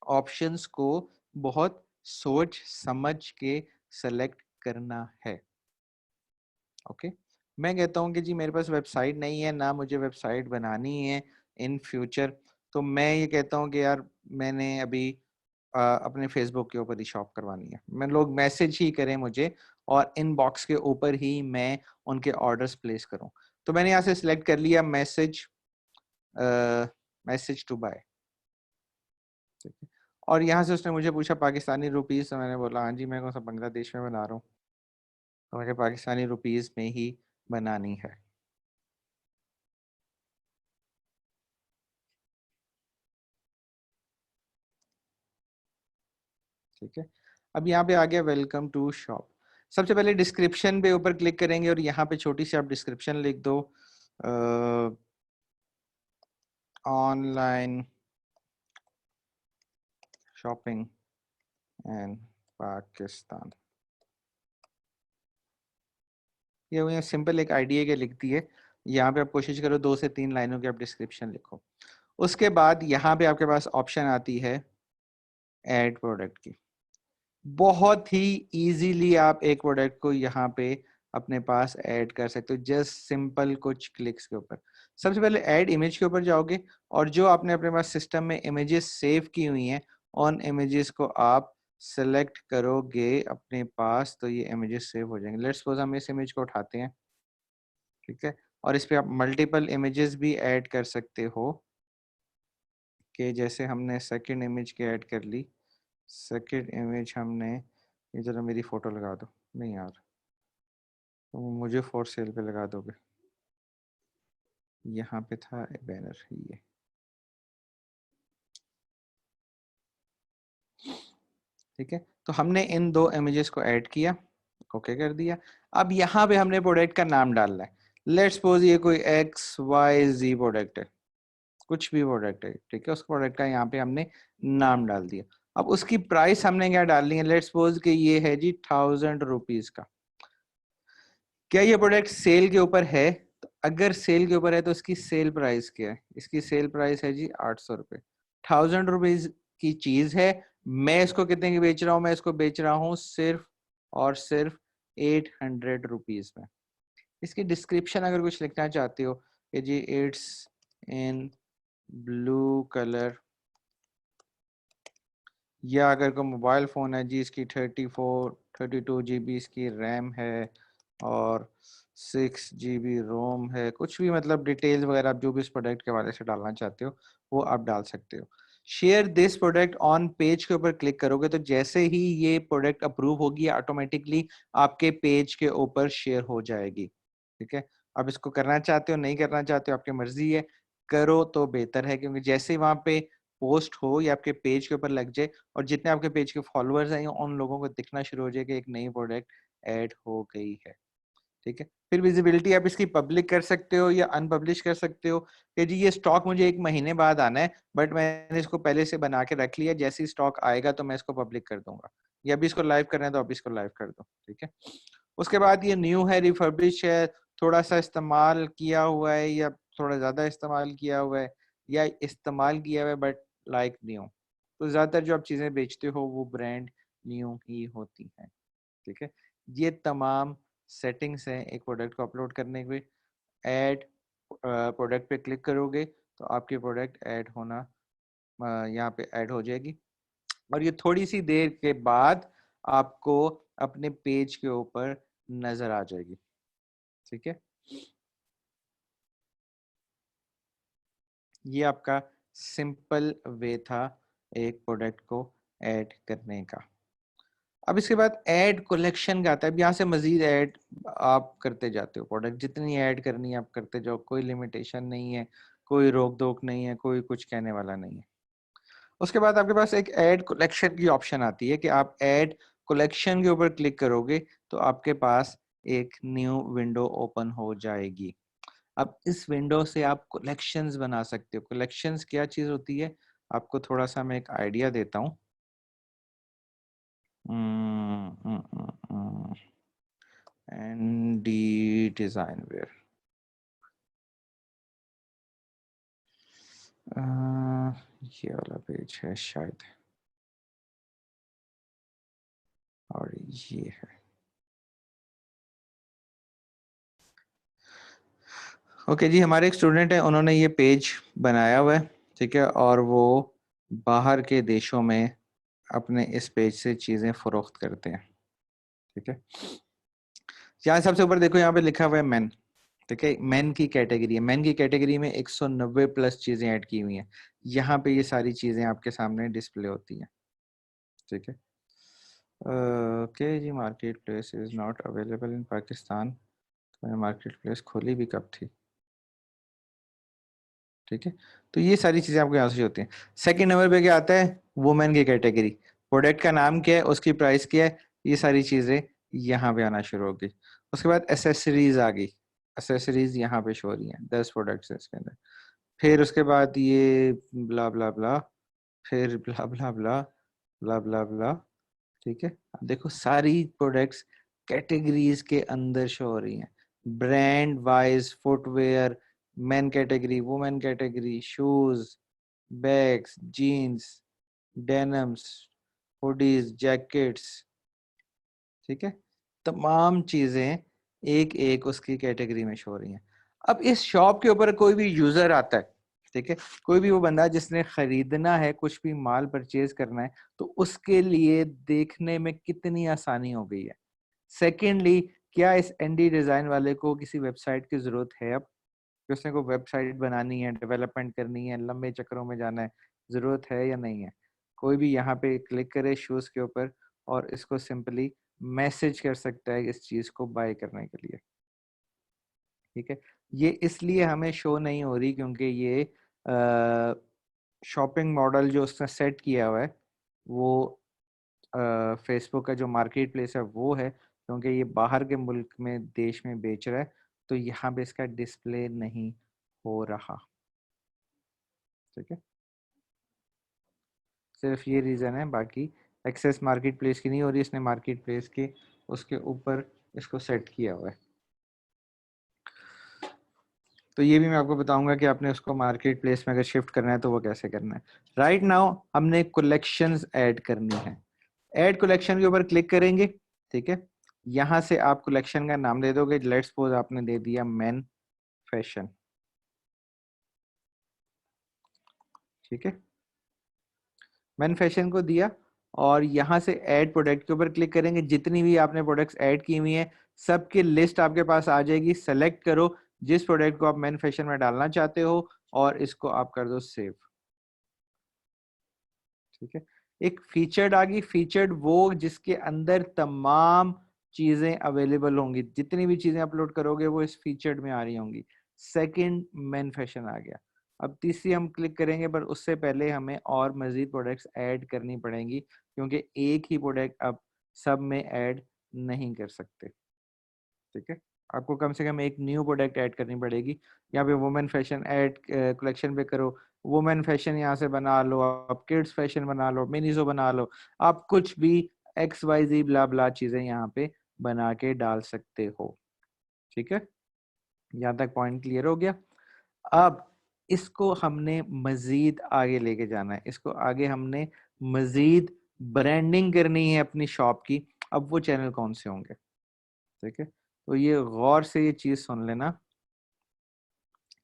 ऑप्शंस को बहुत सोच समझ के सेलेक्ट करना है। ओके, मैं कहता हूँ कि जी मेरे पास वेबसाइट नहीं है, ना मुझे वेबसाइट बनानी है इन फ्यूचर, तो मैं ये कहता हूँ कि यार मैंने अभी अपने फेसबुक के ऊपर ही शॉप करवानी है। मैं लोग मैसेज ही करें मुझे और इनबॉक्स के ऊपर ही मैं उनके ऑर्डर्स प्लेस करूं। तो मैंने यहाँ से सिलेक्ट कर लिया मैसेज, मैसेज टू बाय। ठीक है, और यहाँ से उसने मुझे पूछा पाकिस्तानी रुपीस, तो मैंने बोला हाँ जी मैं कौन सा बांग्लादेश में बना रहा हूँ, तो मुझे पाकिस्तानी रुपीस में ही बनानी है। ठीक है, अब यहाँ पे आ गया वेलकम टू शॉप। सबसे पहले डिस्क्रिप्शन पे ऊपर क्लिक करेंगे और यहाँ पे छोटी सी आप डिस्क्रिप्शन लिख दो, ऑनलाइन शॉपिंग एंड पाकिस्तान। ये सिंपल एक आइडिया के लिखती है। यहाँ पे आप कोशिश करो 2 से 3 लाइनों की आप डिस्क्रिप्शन लिखो। उसके बाद यहाँ पे आपके पास ऑप्शन आती है ऐड प्रोडक्ट की। बहुत ही इजीली आप एक प्रोडक्ट को यहाँ पे अपने पास ऐड कर सकते हो, जस्ट सिंपल कुछ क्लिक्स के ऊपर। सबसे पहले ऐड इमेज के ऊपर जाओगे, और जो आपने अपने पास सिस्टम में इमेजेस सेव की हुई हैं उन इमेजेस को आप सेलेक्ट करोगे अपने पास, तो ये इमेजेस सेव हो जाएंगे। लेट्स सपोज हम इस इमेज को उठाते हैं। ठीक है, और इस पे आप मल्टीपल इमेजेस भी ऐड कर सकते हो, कि जैसे हमने सेकंड इमेज के ऐड कर ली। सेकंड इमेज हमने, ये जरा मेरी फोटो लगा दो, नहीं यार तो मुझे फॉर सेल पे लगा दोगे। यहाँ पे था बैनर ये। ठीक है, तो हमने इन 2 इमेजेस को ऐड किया, ओके कर दिया। अब यहाँ पे हमने प्रोडक्ट का नाम डालना है। लेट्स सपोज ये कोई XYZ प्रोडक्ट है, कुछ भी प्रोडक्ट है। ठीक है, उस प्रोडक्ट का यहाँ पे हमने नाम डाल दिया। अब उसकी प्राइस हमने क्या डालनी है, लेट्स सपोज कि ये है जी 1000 रुपीज का। क्या ये प्रोडक्ट सेल के ऊपर है? तो अगर सेल के ऊपर है तो इसकी सेल प्राइस क्या है? इसकी सेल प्राइस है जी 800 रुपये। 1000 रुपीज की चीज है, मैं इसको कितने की बेच रहा हूँ? मैं इसको बेच रहा हूँ सिर्फ और सिर्फ 800 रुपीज में। इसकी डिस्क्रिप्शन अगर कुछ लिखना चाहते हो कि जी इट्स इन ब्लू कलर, या अगर कोई मोबाइल फ़ोन है जी इसकी 32 GB इसकी रैम है और 6 GB रोम है, कुछ भी मतलब डिटेल्स वगैरह आप जो भी इस प्रोडक्ट के हवाले से डालना चाहते हो वो आप डाल सकते हो। Share this product on page के ऊपर क्लिक करोगे तो जैसे ही ये प्रोडक्ट अप्रूव होगी ऑटोमेटिकली आपके पेज के ऊपर शेयर हो जाएगी। ठीक है, आप इसको करना चाहते हो नहीं करना चाहते हो आपकी मर्जी है, करो तो बेहतर है, क्योंकि जैसे ही वहां पे पोस्ट हो या आपके पेज के ऊपर लग जाए और जितने आपके पेज के फॉलोअर्स हैं उन लोगों को दिखना शुरू हो जाए कि एक नई प्रोडक्ट ऐड हो गई है। ठीक है, फिर विजिबिलिटी आप इसकी पब्लिक कर सकते हो या अनपब्लिश कर सकते हो कि जी ये स्टॉक मुझे 1 महीने बाद आना है बट मैंने इसको पहले से बना के रख लिया, जैसे ही स्टॉक आएगा तो मैं इसको पब्लिक कर दूंगा, या अभी इसको लाइव करना है तो अभी इसको लाइव कर दो। ठीक है, उसके बाद ये न्यू है, रिफर्बिश है, थोड़ा सा इस्तेमाल किया हुआ है या थोड़ा ज्यादा इस्तेमाल किया हुआ है या इस्तेमाल किया हुआ है बट लाइक न्यू। तो ज्यादातर जो आप चीजें बेचते हो वो ब्रांड न्यू ही होती हैं। ठीक है, ये तमाम सेटिंग्स हैं एक प्रोडक्ट को अपलोड करने के। ऐड प्रोडक्ट पे क्लिक करोगे तो आपकी प्रोडक्ट ऐड होना यहाँ पे ऐड हो जाएगी और ये थोड़ी सी देर के बाद आपको अपने पेज के ऊपर नजर आ जाएगी। ठीक है, ये आपका सिंपल वे था एक प्रोडक्ट को ऐड करने का। अब इसके बाद ऐड कलेक्शन का आता है। अब यहाँ से मजीद ऐड आप करते जाते हो, प्रोडक्ट जितनी ऐड करनी है आप करते जाओ, कोई लिमिटेशन नहीं है, कोई रोक टोक नहीं है, कोई कुछ कहने वाला नहीं है। उसके बाद आपके पास एक ऐड कलेक्शन की ऑप्शन आती है कि आप ऐड कलेक्शन के ऊपर क्लिक करोगे तो आपके पास एक न्यू विंडो ओपन हो जाएगी। अब इस विंडो से आप कलेक्शंस बना सकते हो। कलेक्शंस क्या चीज होती है आपको थोड़ा सा मैं एक आइडिया देता हूँ। एनडी डिजाइन वेयर, ये वाला पेज है शायद, और ये है। ओके जी, हमारे एक स्टूडेंट है, उन्होंने ये पेज बनाया हुआ है। ठीक है, और वो बाहर के देशों में अपने इस पेज से चीजें फरोख्त करते हैं। ठीक है, यहाँ सबसे ऊपर देखो, यहाँ पे लिखा हुआ है मेन। ठीक है, मेन की कैटेगरी है, मेन की कैटेगरी में 190 प्लस चीजें ऐड की हुई हैं। यहाँ पे ये सारी चीजें आपके सामने डिस्प्ले होती हैं। ठीक है, ओके जी, market place is not available in Pakistan. तो मैंने मार्केट प्लेस खोली भी कब थी? ठीक है, तो ये सारी चीजें आपको यहाँ से होती हैं। सेकंड नंबर पे क्या आता है? वुमेन की कैटेगरी, प्रोडक्ट का नाम क्या है, उसकी प्राइस क्या है, ये सारी चीजें यहाँ पे आना शुरू हो गई। उसके बाद एसेसरीज आ गई, एसेसरीज यहाँ पे शो हो रही हैं, 10 प्रोडक्ट्स है इसके अंदर। फिर उसके बाद ये ब्ला ब्ला ब्ला, फिर ब्ला ब्ला ब्ला ब्ला ब्ला ब्ला। ठीक है, अब देखो सारी प्रोडक्ट्स कैटेगरीज के अंदर शो हो रही हैं, brand wise, footwear, men category, women category, shoes, bags, jeans, denims, hoodies, jackets. ठीक है, तमाम चीजें एक एक उसकी कैटेगरी में शो हो रही हैं। अब इस शॉप के ऊपर कोई भी यूजर आता है, ठीक है, कोई भी वो बंदा जिसने खरीदना है, कुछ भी माल परचेज करना है, तो उसके लिए देखने में कितनी आसानी हो गई है। सेकेंडली, क्या इस एनडी डिजाइन वाले को किसी वेबसाइट की जरूरत है? अब कि उसने को वेबसाइट बनानी है, डेवलपमेंट करनी है, लंबे चक्रों में जाना है, जरूरत है या नहीं है? कोई भी यहाँ पे क्लिक करे शूज के ऊपर और इसको सिंपली मैसेज कर सकता है इस चीज को बाय करने के लिए। ठीक है, ये इसलिए हमें शो नहीं हो रही क्योंकि ये शॉपिंग मॉडल जो उसने सेट किया हुआ है वो फेसबुक का जो मार्केट प्लेस है वो है, क्योंकि ये बाहर के मुल्क में, देश में बेच रहा है, तो यहाँ पे इसका डिस्प्ले नहीं हो रहा। ठीक है, सिर्फ ये रीज़न है, बाकी एक्सेस मार्केट प्लेस की नहीं हो रही, इसने मार्केट प्लेस के उसके ऊपर इसको सेट किया हुआ है। तो ये भी मैं आपको बताऊंगा कि आपने उसको मार्केट प्लेस में अगर शिफ्ट करना है तो वो कैसे करना है। राइट नाउ हमने कलेक्शंस ऐड करनी है। ऐड कलेक्शन के ऊपर क्लिक करेंगे, ठीक है। यहां से आप कलेक्शन का नाम दे दोगे, लेट्स सपोज आपने दे दिया मेन फैशन, ठीक है। मेन फैशन को दिया और यहाँ से ऐड प्रोडक्ट के ऊपर क्लिक करेंगे। जितनी भी आपने प्रोडक्ट्स ऐड की हुई हैं सबकी लिस्ट आपके पास आ जाएगी। सेलेक्ट करो जिस प्रोडक्ट को आप मेन फैशन में डालना चाहते हो और इसको आप कर दो सेव, ठीक है। एक फीचर्ड आ गई। फीचर्ड वो जिसके अंदर तमाम चीजें अवेलेबल होंगी, जितनी भी चीजें अपलोड करोगे वो इस फीचर्ड में आ रही होंगी। सेकंड मेन फैशन आ गया। अब तीसरी हम क्लिक करेंगे, पर उससे पहले हमें और मजीद प्रोडक्ट्स ऐड करनी पड़ेंगी क्योंकि एक ही प्रोडक्ट अब सब में ऐड नहीं कर सकते, ठीक है। आपको कम से कम एक न्यू प्रोडक्ट ऐड करनी पड़ेगी। यहाँ पे वुमेन फैशन ऐड कलेक्शन पे करो, वुमेन फैशन यहाँ से बना लो, आप किड्स फैशन बना लो, मिनीजो बना लो, आप कुछ भी एक्स वाई जी ब्ला ब्ला चीजें यहाँ पे बना के डाल सकते हो, ठीक है। यहाँ तक पॉइंट क्लियर हो गया। अब इसको हमने मजीद आगे लेके जाना है, इसको आगे हमने मजीद ब्रांडिंग करनी है अपनी शॉप की। अब वो चैनल कौन से होंगे, ठीक है। तो ये गौर से ये चीज सुन लेना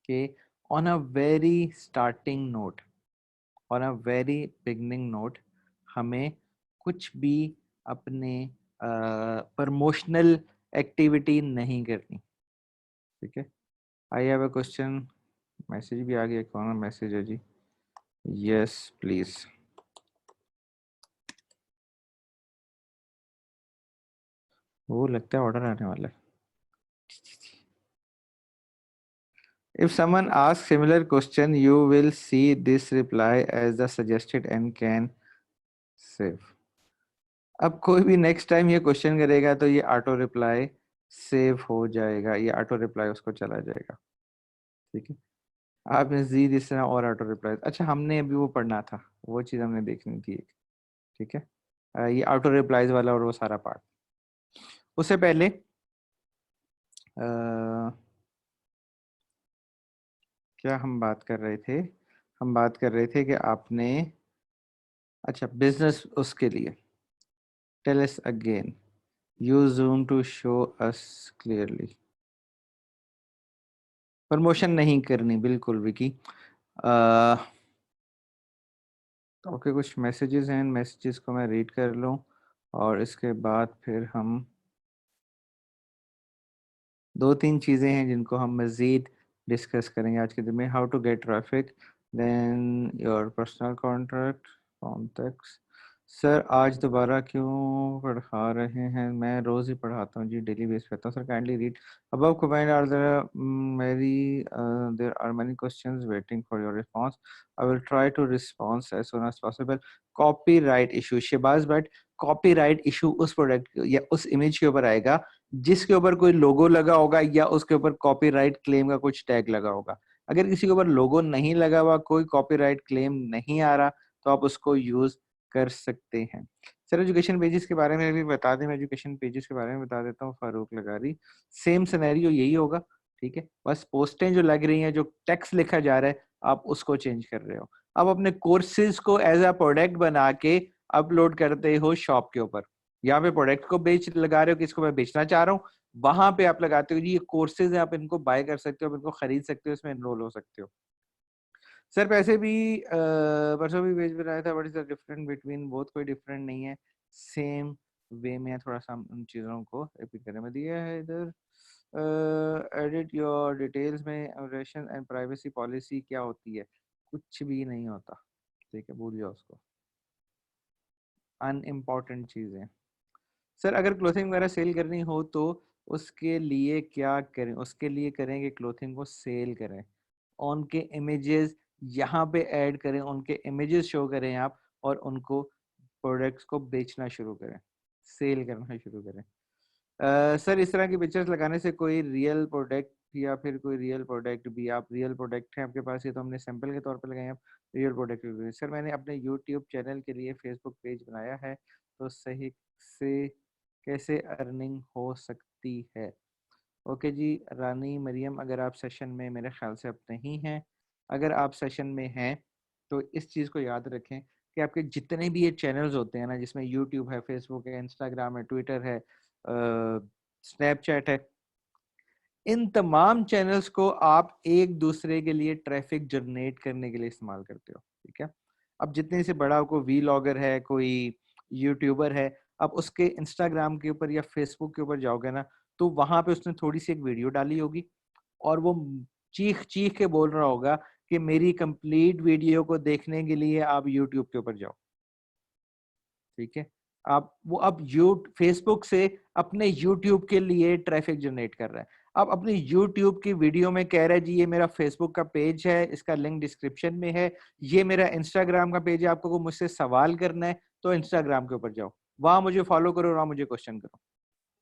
कि on a very starting note, on a very beginning note, हमें कुछ भी अपने प्रमोशनल एक्टिविटी नहीं करनी, ठीक है। I have a question, message भी आ गया, कौन मैसेज है जी? Yes please. वो लगता है ऑर्डर आने वाला है। If someone asks similar question, you will see this reply as the suggested and can save. अब कोई भी नेक्स्ट टाइम ये क्वेश्चन करेगा तो ये ऑटो रिप्लाई सेव हो जाएगा, ये ऑटो रिप्लाई उसको चला जाएगा, ठीक है। आपने मजीद इस तरह और ऑटो रिप्लाई, अच्छा हमने अभी वो पढ़ना था, वो चीज़ हमने देखनी थी एक, ठीक है। ये ऑटो रिप्लाईज वाला और वो सारा पार्ट। उससे पहले क्या हम बात कर रहे थे? हम बात कर रहे थे कि आपने, अच्छा बिजनेस, उसके लिए tell us again, use zoom to show us clearly. Promotion नहीं करनी बिल्कुल विकी। ओके, कुछ मैसेजेस हैं, मैसेजेस को मैं रीड कर लूँ और इसके बाद फिर हम दो तीन चीज़ें हैं जिनको हम मज़ीद डिस्कस करेंगे आज के दिन में। How to get traffic, then your personal contract contacts. Sir आज दोबारा क्यों पढ़ा रहे हैं? मैं रोज़ ही पढ़ाता हूँ जी, डेली बेस पे आता हूँ। Sir kindly read above comment, are there मेरी there are many questions waiting for your response, I will try to response as soon as possible. Copyright issue, Shahbaz Bhatt, copyright issue उस प्रोडक्ट या उस image के ऊपर आएगा जिसके ऊपर कोई लोगो लगा होगा या उसके ऊपर कॉपीराइट क्लेम का कुछ टैग लगा होगा। अगर किसी के ऊपर लोगो नहीं लगा हुआ, कोई कॉपीराइट क्लेम नहीं आ रहा, तो आप उसको यूज कर सकते हैं। सर एजुकेशन पेजेस के बारे में भी बता दें, मैं एजुकेशन पेजेस के बारे में बता देता हूँ। फारूक लगारी, सेम सिनेरियो यही होगा, ठीक है। बस पोस्टें जो लग रही हैं, जो टेक्स्ट लिखा जा रहा है, आप उसको चेंज कर रहे हो। आप अपने कोर्सेज को एज अ प्रोडक्ट बना के अपलोड करते हो शॉप के ऊपर। यहाँ पे प्रोडक्ट को बेच लगा रहे हो, किसको मैं बेचना चाह रहा हूँ, वहां पे आप लगाते हो जी ये कोर्सेज है, आप इनको बाय कर सकते हो, आप इनको खरीद सकते हो, इसमें एनरोल हो सकते हो। सर पैसे भी परसों भी पेज बनाया था, but is different between both, कोई डिफरेंट नहीं है, सेम वे में थोड़ा सा उन चीज़ों को रिपीट करने में दिया है इधर। एडिट योर डिटेल्स में रेशन एंड प्राइवेसी पॉलिसी क्या होती है? कुछ भी नहीं होता, ठीक है, भूल जाओ उसको, अनइम्पॉर्टेंट चीज़ें। सर अगर क्लोथिंग वगैरह सेल करनी हो तो उसके लिए क्या करें? उसके लिए करेंगे क्लोथिंग को सेल करें, उनके इमेजेस यहाँ पे ऐड करें, उनके इमेजेस शो करें आप, और उनको प्रोडक्ट्स को बेचना शुरू करें, सेल करना शुरू करें। सर इस तरह की पिक्चर्स लगाने से कोई रियल प्रोडक्ट या फिर कोई रियल प्रोडक्ट भी, आप रियल प्रोडक्ट है आपके पास, ये तो हमने सैंपल के तौर पर लगाए, आप रियल प्रोडक्ट। सर मैंने अपने यूट्यूब चैनल के लिए फेसबुक पेज बनाया है, तो सही से कैसे अर्निंग हो सकती है? ओके जी, रानी मरियम, अगर आप सेशन में, मेरे ख्याल से अब नहीं हैं। अगर आप सेशन में हैं तो इस चीज़ को याद रखें कि आपके जितने भी ये चैनल्स होते हैं ना, जिसमें यूट्यूब है, फेसबुक है, इंस्टाग्राम है, ट्विटर है, स्नैपचैट है, इन तमाम चैनल्स को आप एक दूसरे के लिए ट्रैफिक जनरेट करने के लिए इस्तेमाल करते हो, ठीक है। अब जितने से बड़ा कोई वीलॉगर है, कोई यूट्यूबर है, अब उसके इंस्टाग्राम के ऊपर या फेसबुक के ऊपर जाओगे ना, तो वहां पे उसने थोड़ी सी एक वीडियो डाली होगी और वो चीख चीख के बोल रहा होगा कि मेरी कंप्लीट वीडियो को देखने के लिए आप यूट्यूब के ऊपर जाओ, ठीक है। आप वो अब फेसबुक से अपने यूट्यूब के लिए ट्रैफिक जनरेट कर रहा है। अब अपनी यूट्यूब की वीडियो में कह रहा है जी ये मेरा फेसबुक का पेज है, इसका लिंक डिस्क्रिप्शन में है, ये मेरा इंस्टाग्राम का पेज है, आपको को मुझसे सवाल करना है तो इंस्टाग्राम के ऊपर जाओ, वहां मुझे फॉलो करो, वहां मुझे क्वेश्चन करो,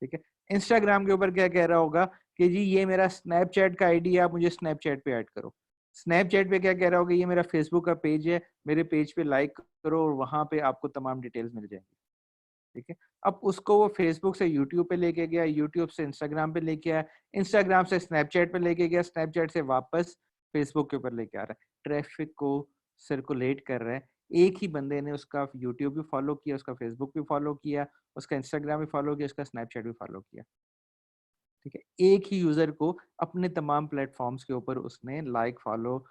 ठीक है। इंस्टाग्राम के ऊपर क्या कह रहा होगा कि जी ये मेरा स्नैपचैट का आईडी है, आप मुझे स्नैपचैट पे ऐड करो। स्नैपचैट पे क्या कह रहा होगा, ये मेरा फेसबुक का पेज है, मेरे पेज पे लाइक करो और वहां पे आपको तमाम डिटेल्स मिल जाएंगी, ठीक है। अब उसको वो फेसबुक से यूट्यूब पे लेके गया, यूट्यूब से इंस्टाग्राम पे लेके आया, इंस्टाग्राम से स्नैपचैट पे लेके गया, स्नैपचैट से वापस फेसबुक के ऊपर लेके आ रहा है, ट्रैफिक को सर्कुलेट कर रहा है। एक ही बंदे ने उसका यूट्यूब भी फॉलो किया, उसका फेसबुक भी फॉलो किया, उसका इंस्टाग्राम भी फॉलो किया, उसका स्नैपचैट भी फॉलो किया, ठीक है। एक ही यूजर को अपने तमाम प्लेटफॉर्म्स के ऊपर उसने like, follow,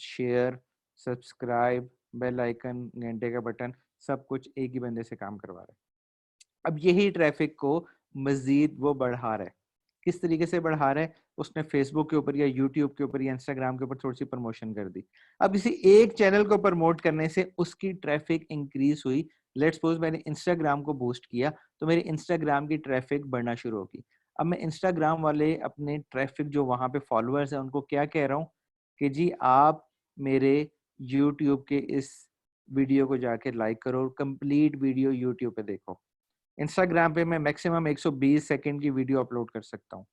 share, subscribe, bell icon, घंटे का बटन, सब कुछ एक ही बंदे से काम करवा रहा है। अब यही ट्रैफिक को मजीद वो बढ़ा रहा है। किस तरीके से बढ़ा रहा है, उसने फेसबुक के ऊपर या यूट्यूब के ऊपर या इंस्टाग्राम के ऊपर थोड़ी सी प्रमोशन कर दी। अब किसी एक चैनल को प्रमोट करने से उसकी ट्रैफिक इंक्रीज हुई। लेट्स सपोज मैंने इंस्टाग्राम को बूस्ट किया तो मेरी इंस्टाग्राम की ट्रैफिक बढ़ना शुरू होगी। अब मैं इंस्टाग्राम वाले अपने ट्रैफिक जो वहां पे फॉलोअर्स हैं उनको क्या कह रहा हूँ कि जी आप मेरे यूट्यूब के इस वीडियो को जाके लाइक करो और कंप्लीट वीडियो यूट्यूब पे देखो। इंस्टाग्राम पे मैं मैक्सिमम 120 सेकंड की वीडियो अपलोड कर सकता हूँ,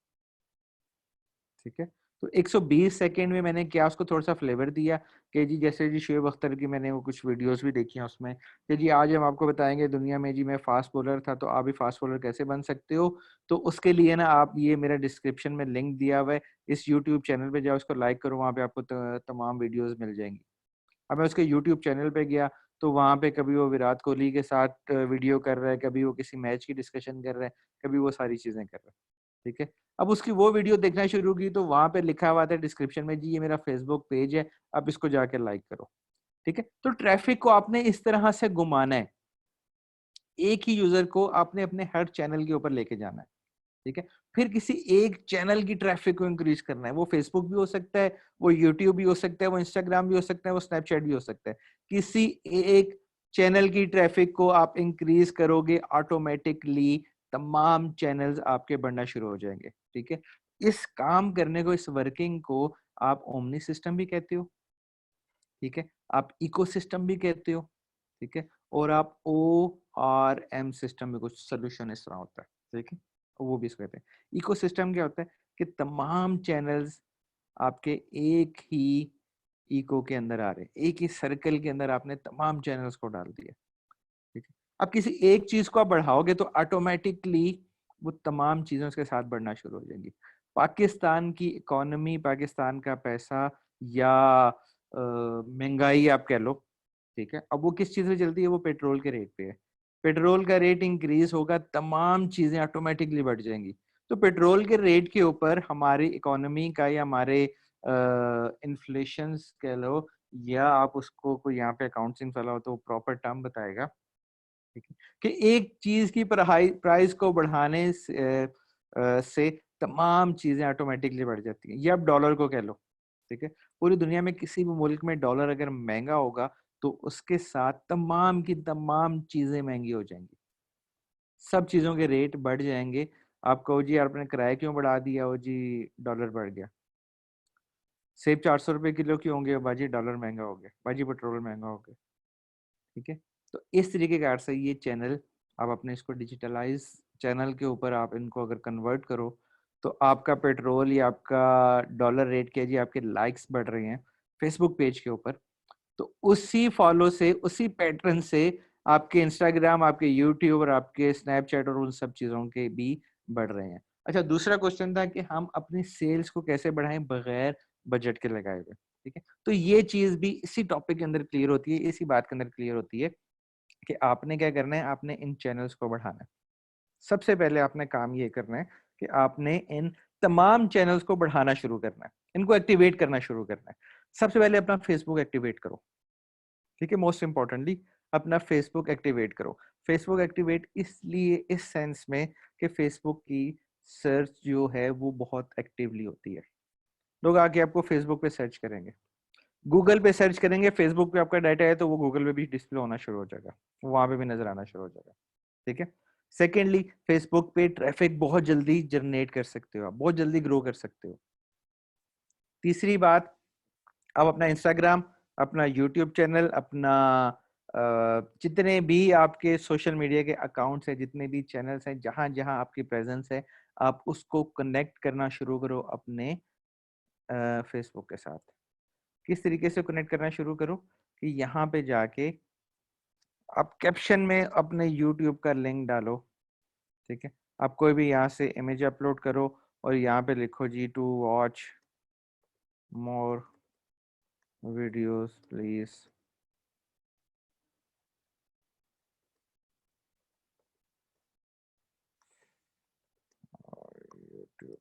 ठीक है। तो 120 सेकंड में मैंने क्या उसको थोड़ा सा फ्लेवर दिया कि जी जैसे जी शुएब अख्तर की मैंने वो कुछ वीडियोस भी देखी हैं उसमें कि जी आज हम आपको बताएंगे दुनिया में जी मैं फास्ट बॉलर था तो आप भी फास्ट बॉलर कैसे बन सकते हो। तो उसके लिए ना आप ये मेरा डिस्क्रिप्शन में लिंक दिया हुआ है, इस यूट्यूब चैनल पे जाओ, उसको लाइक करो, वहाँ पे आपको तमाम वीडियोज मिल जाएंगी। अब मैं उसके यूट्यूब चैनल पे गया तो वहाँ पे कभी वो विराट कोहली के साथ वीडियो कर रहा है, कभी वो किसी मैच की डिस्कशन कर रहा है, कभी वो सारी चीजें कर रहा है, ठीक है। अब उसकी वो वीडियो देखना शुरू की तो वहां पे लिखा हुआ था डिस्क्रिप्शन में जी ये मेरा फेसबुक पेज है, आप इसको जाके लाइक करो, ठीक है। तो ट्रैफिक को आपने इस तरह से घुमाना है, एक ही यूजर को आपने अपने हर चैनल के ऊपर लेके जाना है, ठीक है। फिर किसी एक चैनल की ट्रैफिक को इंक्रीज करना है, वो फेसबुक भी हो सकता है, वो यूट्यूब भी हो सकता है, वो इंस्टाग्राम भी हो सकता है, वो स्नैपचैट भी हो सकता है। किसी एक चैनल की ट्रैफिक को आप इंक्रीज करोगे, ऑटोमेटिकली तमाम चैनल्स आपके बढ़ना शुरू हो जाएंगे, ठीक है। इस काम करने को, इस वर्किंग को आप ओमनी सिस्टम भी कहते हो, ठीक है। आप इकोसिस्टम भी कहते हो, ठीक है। और आप ORM सिस्टम में कुछ सोल्यूशन इस तरह होता है, ठीक है, वो भी इसको कहते हैं। इकोसिस्टम क्या होता है कि तमाम चैनल्स आपके एक ही इको के अंदर आ रहे हैं, एक ही सर्कल के अंदर आपने तमाम चैनल्स को डाल दिया, ठीक है। अब किसी एक चीज को आप बढ़ाओगे तो ऑटोमेटिकली वो तमाम चीजें उसके साथ बढ़ना शुरू हो जाएंगी। पाकिस्तान की इकोनॉमी, पाकिस्तान का पैसा या महंगाई आप कह लो, ठीक है। अब वो किस चीज पे चलती है, वो पेट्रोल के रेट पे है। पेट्रोल का रेट इंक्रीज होगा, तमाम चीजें ऑटोमेटिकली बढ़ जाएंगी। तो पेट्रोल के रेट के ऊपर हमारी इकोनॉमी का या हमारे इन्फ्लेशन कह लो, या आप उसको कोई यहाँ पे अकाउंटिंग वाला हो तो प्रॉपर टर्म बताएगा, ठीक है, कि एक चीज की प्राइस को बढ़ाने से तमाम चीजें ऑटोमेटिकली बढ़ जाती हैं। ये आप डॉलर को कह लो, ठीक है। पूरी दुनिया में किसी भी मुल्क में डॉलर अगर महंगा होगा तो उसके साथ तमाम की तमाम चीजें महंगी हो जाएंगी, सब चीजों के रेट बढ़ जाएंगे। आप कहो जी आपने किराया क्यों बढ़ा दिया, हो जी डॉलर बढ़ गया। सेब 400 रुपए किलो क्यों होंगे, बाजी डॉलर महंगा हो गया, बाजी पेट्रोल महंगा हो गया, ठीक है। तो इस तरीके कार से ये चैनल आप अपने इसको डिजिटलाइज चैनल के ऊपर आप इनको अगर कन्वर्ट करो तो आपका पेट्रोल या आपका डॉलर रेट के जी आपके लाइक्स बढ़ रहे हैं फेसबुक पेज के ऊपर, तो उसी फॉलो से, उसी पैटर्न से आपके इंस्टाग्राम, आपके यूट्यूब और आपके स्नैपचैट और उन सब चीजों के भी बढ़ रहे हैं। अच्छा, दूसरा क्वेश्चन था कि हम अपनी सेल्स को कैसे बढ़ाएं बगैर बजट के लगाए हुए, ठीक है। तो ये चीज भी इसी टॉपिक के अंदर क्लियर होती है, इसी बात के अंदर क्लियर होती है कि आपने क्या करना है, आपने इन चैनल्स को बढ़ाना है। सबसे पहले आपने काम ये करना है कि आपने इन तमाम चैनल्स को बढ़ाना शुरू करना है, इनको एक्टिवेट करना शुरू करना है। सबसे पहले अपना फेसबुक एक्टिवेट करो, ठीक है। मोस्ट इंपॉर्टेंटली अपना फेसबुक एक्टिवेट करो। फेसबुक एक्टिवेट इसलिए इस सेंस में कि फेसबुक की सर्च जो है वो बहुत एक्टिवली होती है। लोग आके आपको फेसबुक पे सर्च करेंगे, गूगल पे सर्च करेंगे, फेसबुक पे आपका डाटा है तो वो गूगल पे भी डिस्प्ले होना शुरू हो जाएगा, वहां पे भी नजर आना शुरू हो जाएगा, ठीक है। सेकेंडली, फेसबुक पे ट्रैफिक बहुत जल्दी जनरेट कर सकते हो, आप बहुत जल्दी ग्रो कर सकते हो। तीसरी बात, आप अपना इंस्टाग्राम, अपना यूट्यूब चैनल, अपना जितने भी आपके सोशल मीडिया के अकाउंट्स हैं, जितने भी चैनल्स हैं, जहां जहां आपकी प्रेजेंस है, आप उसको कनेक्ट करना शुरू करो अपने फेसबुक के साथ। किस तरीके से कनेक्ट करना शुरू करो कि यहाँ पे जाके आप कैप्शन में अपने यूट्यूब का लिंक डालो, ठीक है। आप कोई भी यहाँ से इमेज अपलोड करो और यहाँ पे लिखो जी to watch more videos please YouTube.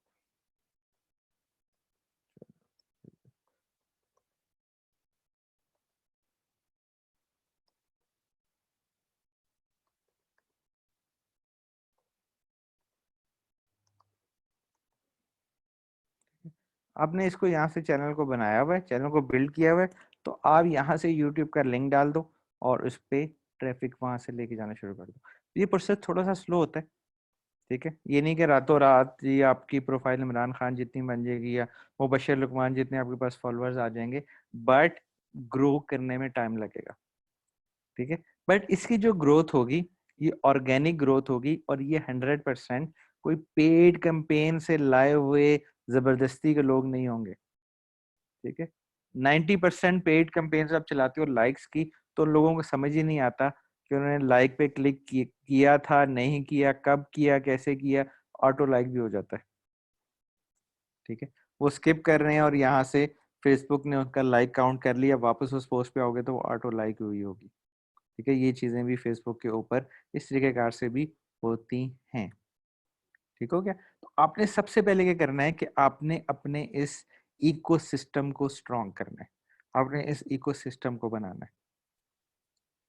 आपने इसको यहाँ से चैनल को बनाया हुआ है, चैनल को बिल्ड किया हुआ है, तो आप यहाँ से यूट्यूब का लिंक डाल दो और उस पर ट्रैफिक वहां से लेके जाना शुरू कर दो। ये प्रोसेस थोड़ा सा स्लो होता है, ठीक है। ये नहीं कि रातों रात ये आपकी प्रोफाइल इमरान खान जितनी बन जाएगी या मुबशर लुकमान जितने आपके पास फॉलोअर्स आ जाएंगे, बट ग्रो करने में टाइम लगेगा, ठीक है। बट इसकी जो ग्रोथ होगी ये ऑर्गेनिक ग्रोथ होगी और ये 100% कोई पेड कैंपेन से लाए हुए जबरदस्ती के लोग नहीं होंगे, ठीक है। 90% पेड कैंपेन आप चलाते हो लाइक्स की, तो लोगों को समझ ही नहीं आता कि उन्होंने लाइक पे क्लिक किया था, नहीं किया, कब किया, कैसे किया, ऑटो लाइक भी हो जाता है, ठीक है। वो स्किप कर रहे हैं और यहाँ से फेसबुक ने उनका लाइक काउंट कर लिया, वापस उस पोस्ट पे आओगे तो वो ऑटो लाइक हुई होगी, ठीक है। ये चीजें भी फेसबुक के ऊपर इस तरीके कार से भी होती हैं, ठीक हो गया। तो आपने सबसे पहले क्या करना है कि आपने अपने इस इकोसिस्टम को स्ट्रॉन्ग करना है, आपने इस इकोसिस्टम को बनाना है,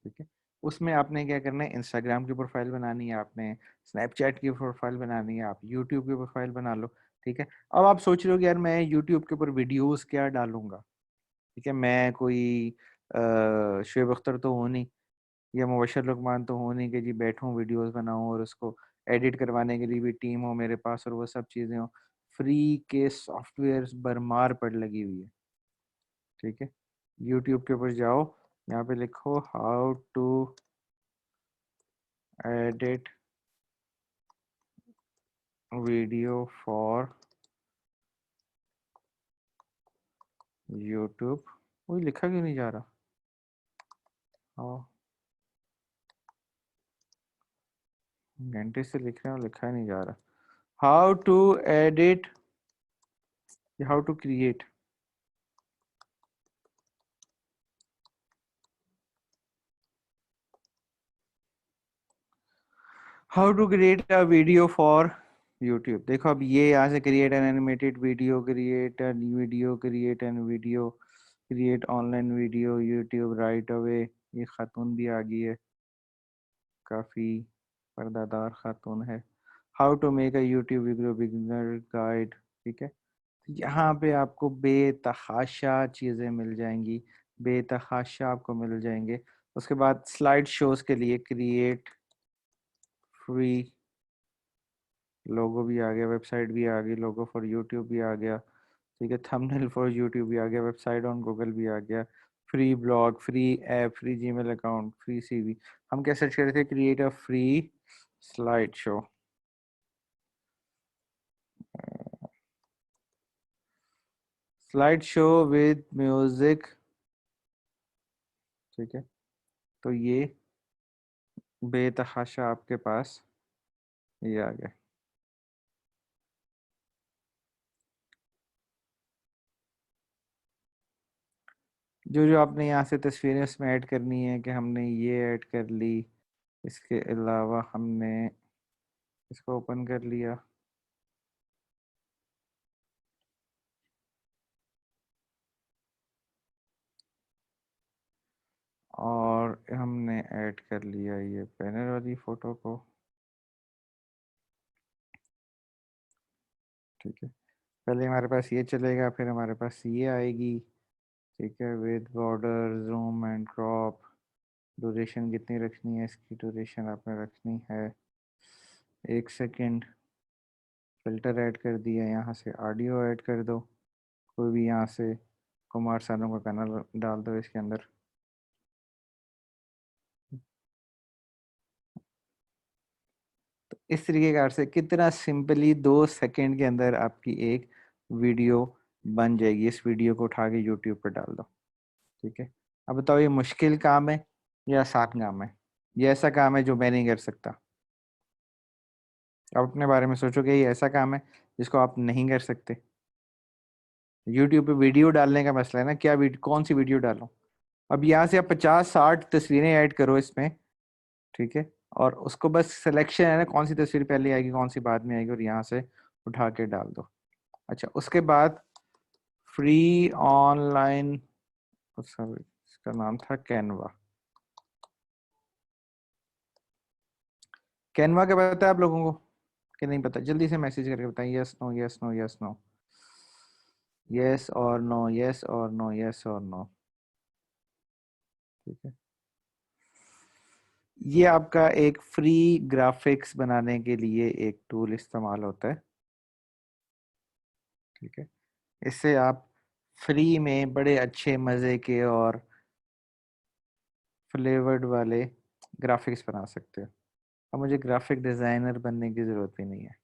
ठीक है। उसमें आपने क्या करना है, इंस्टाग्राम की प्रोफाइल बनानी है, आपने स्नैपचैट की प्रोफाइल बनानी है, आप यूट्यूब की प्रोफाइल बना लो, ठीक है। अब आप सोच रहे हो कि यार मैं यूट्यूब के ऊपर वीडियोस क्या डालूंगा, ठीक है। मैं कोई शुएब अख्तर तो हूँ नहीं, या मुबशर लुकमान तो हूँ नहीं कि जी बैठूं वीडियोस बनाऊं और उसको एडिट करवाने के लिए भी टीम हो मेरे पास और वो सब चीज़ें हो। फ्री के सॉफ्टवेयर भरमार पड़ लगी हुई है, ठीक है। यूट्यूब के ऊपर जाओ, यहाँ पे लिखो how to edit video for YouTube. वही लिखा क्यों नहीं जा रहा, हाँ घंटे से लिख रहे हो, लिखा ही नहीं जा रहा। How to edit, how to create, how to create a video for YouTube. देखो अब ये यहाँ से create an animated video, create an video, create an video, create online video YouTube right away. ये खातून भी आ गई है, काफ़ी पर्दादार खातून है। How to make a YouTube video beginner guide, ठीक है। यहाँ पे आपको बेतहाशा चीज़ें मिल जाएंगी, बेतहाशा आपको मिल जाएंगे। उसके बाद स्लाइड शोज के लिए क्रिएट फ्री, लोगो भी आ गया, वेबसाइट भी आ गई, लोगो फॉर यूट्यूब भी आ गया, ठीक है। थंबनेल फॉर यूट्यूब भी आ गया, वेबसाइट ऑन गूगल भी आ गया, free blog, free app, free Gmail account, free CV. हम क्या सर्च कर रहे थे, create a free slide show, slide show with music, ठीक है। तो ये बेतहाशा आपके पास ये आ गया, जो जो आपने यहाँ से तस्वीरें उसमें ऐड करनी है कि हमने ये ऐड कर ली, इसके अलावा हमने इसको ओपन कर लिया, और हमने ऐड कर लिया ये बैनर वाली फ़ोटो को। ठीक है, पहले हमारे पास ये चलेगा, फिर हमारे पास ये आएगी। ठीक है, with border, zoom and crop. Duration कितनी रखनी है, इसकी ड्यूरेशन आपने रखनी है 1 सेकेंड। फिल्टर ऐड कर दिया, यहाँ से ऑडियो ऐड कर दो, कोई भी यहाँ से कुमार सानू का गाना डाल दो इसके अंदर। तो इस तरीके कार से कितना सिंपली 2 सेकेंड के अंदर आपकी एक वीडियो बन जाएगी। इस वीडियो को उठा के यूट्यूब पर डाल दो। ठीक है, अब बताओ ये मुश्किल काम है या आसान काम है? ये ऐसा काम है जो मैं नहीं कर सकता। आप अपने बारे में सोचो कि ये ऐसा काम है जिसको आप नहीं कर सकते। यूट्यूब पे वीडियो डालने का मसला है ना, क्या वीडियो, कौन सी वीडियो डालो। अब यहाँ से आप 50-60 तस्वीरें ऐड करो इसमें। ठीक है, और उसको बस सिलेक्शन है ना, कौन सी तस्वीर पहले आएगी कौन सी बाद में आएगी, और यहाँ से उठा के डाल दो। अच्छा, उसके बाद फ्री ऑनलाइन, उसका इसका नाम था कैनवा। कैनवा क्या पता है आप लोगों को कि नहीं पता? जल्दी से मैसेज करके बताएं, yes no yes no yes no, yes और नो, यस और नो, यस और नो। ठीक है, ये आपका एक फ्री ग्राफिक्स बनाने के लिए एक टूल इस्तेमाल होता है। ठीक है, इससे आप फ्री में बड़े अच्छे मज़े के और फ्लेवर्ड वाले ग्राफिक्स बना सकते हो। अब मुझे ग्राफिक डिज़ाइनर बनने की ज़रूरत भी नहीं है।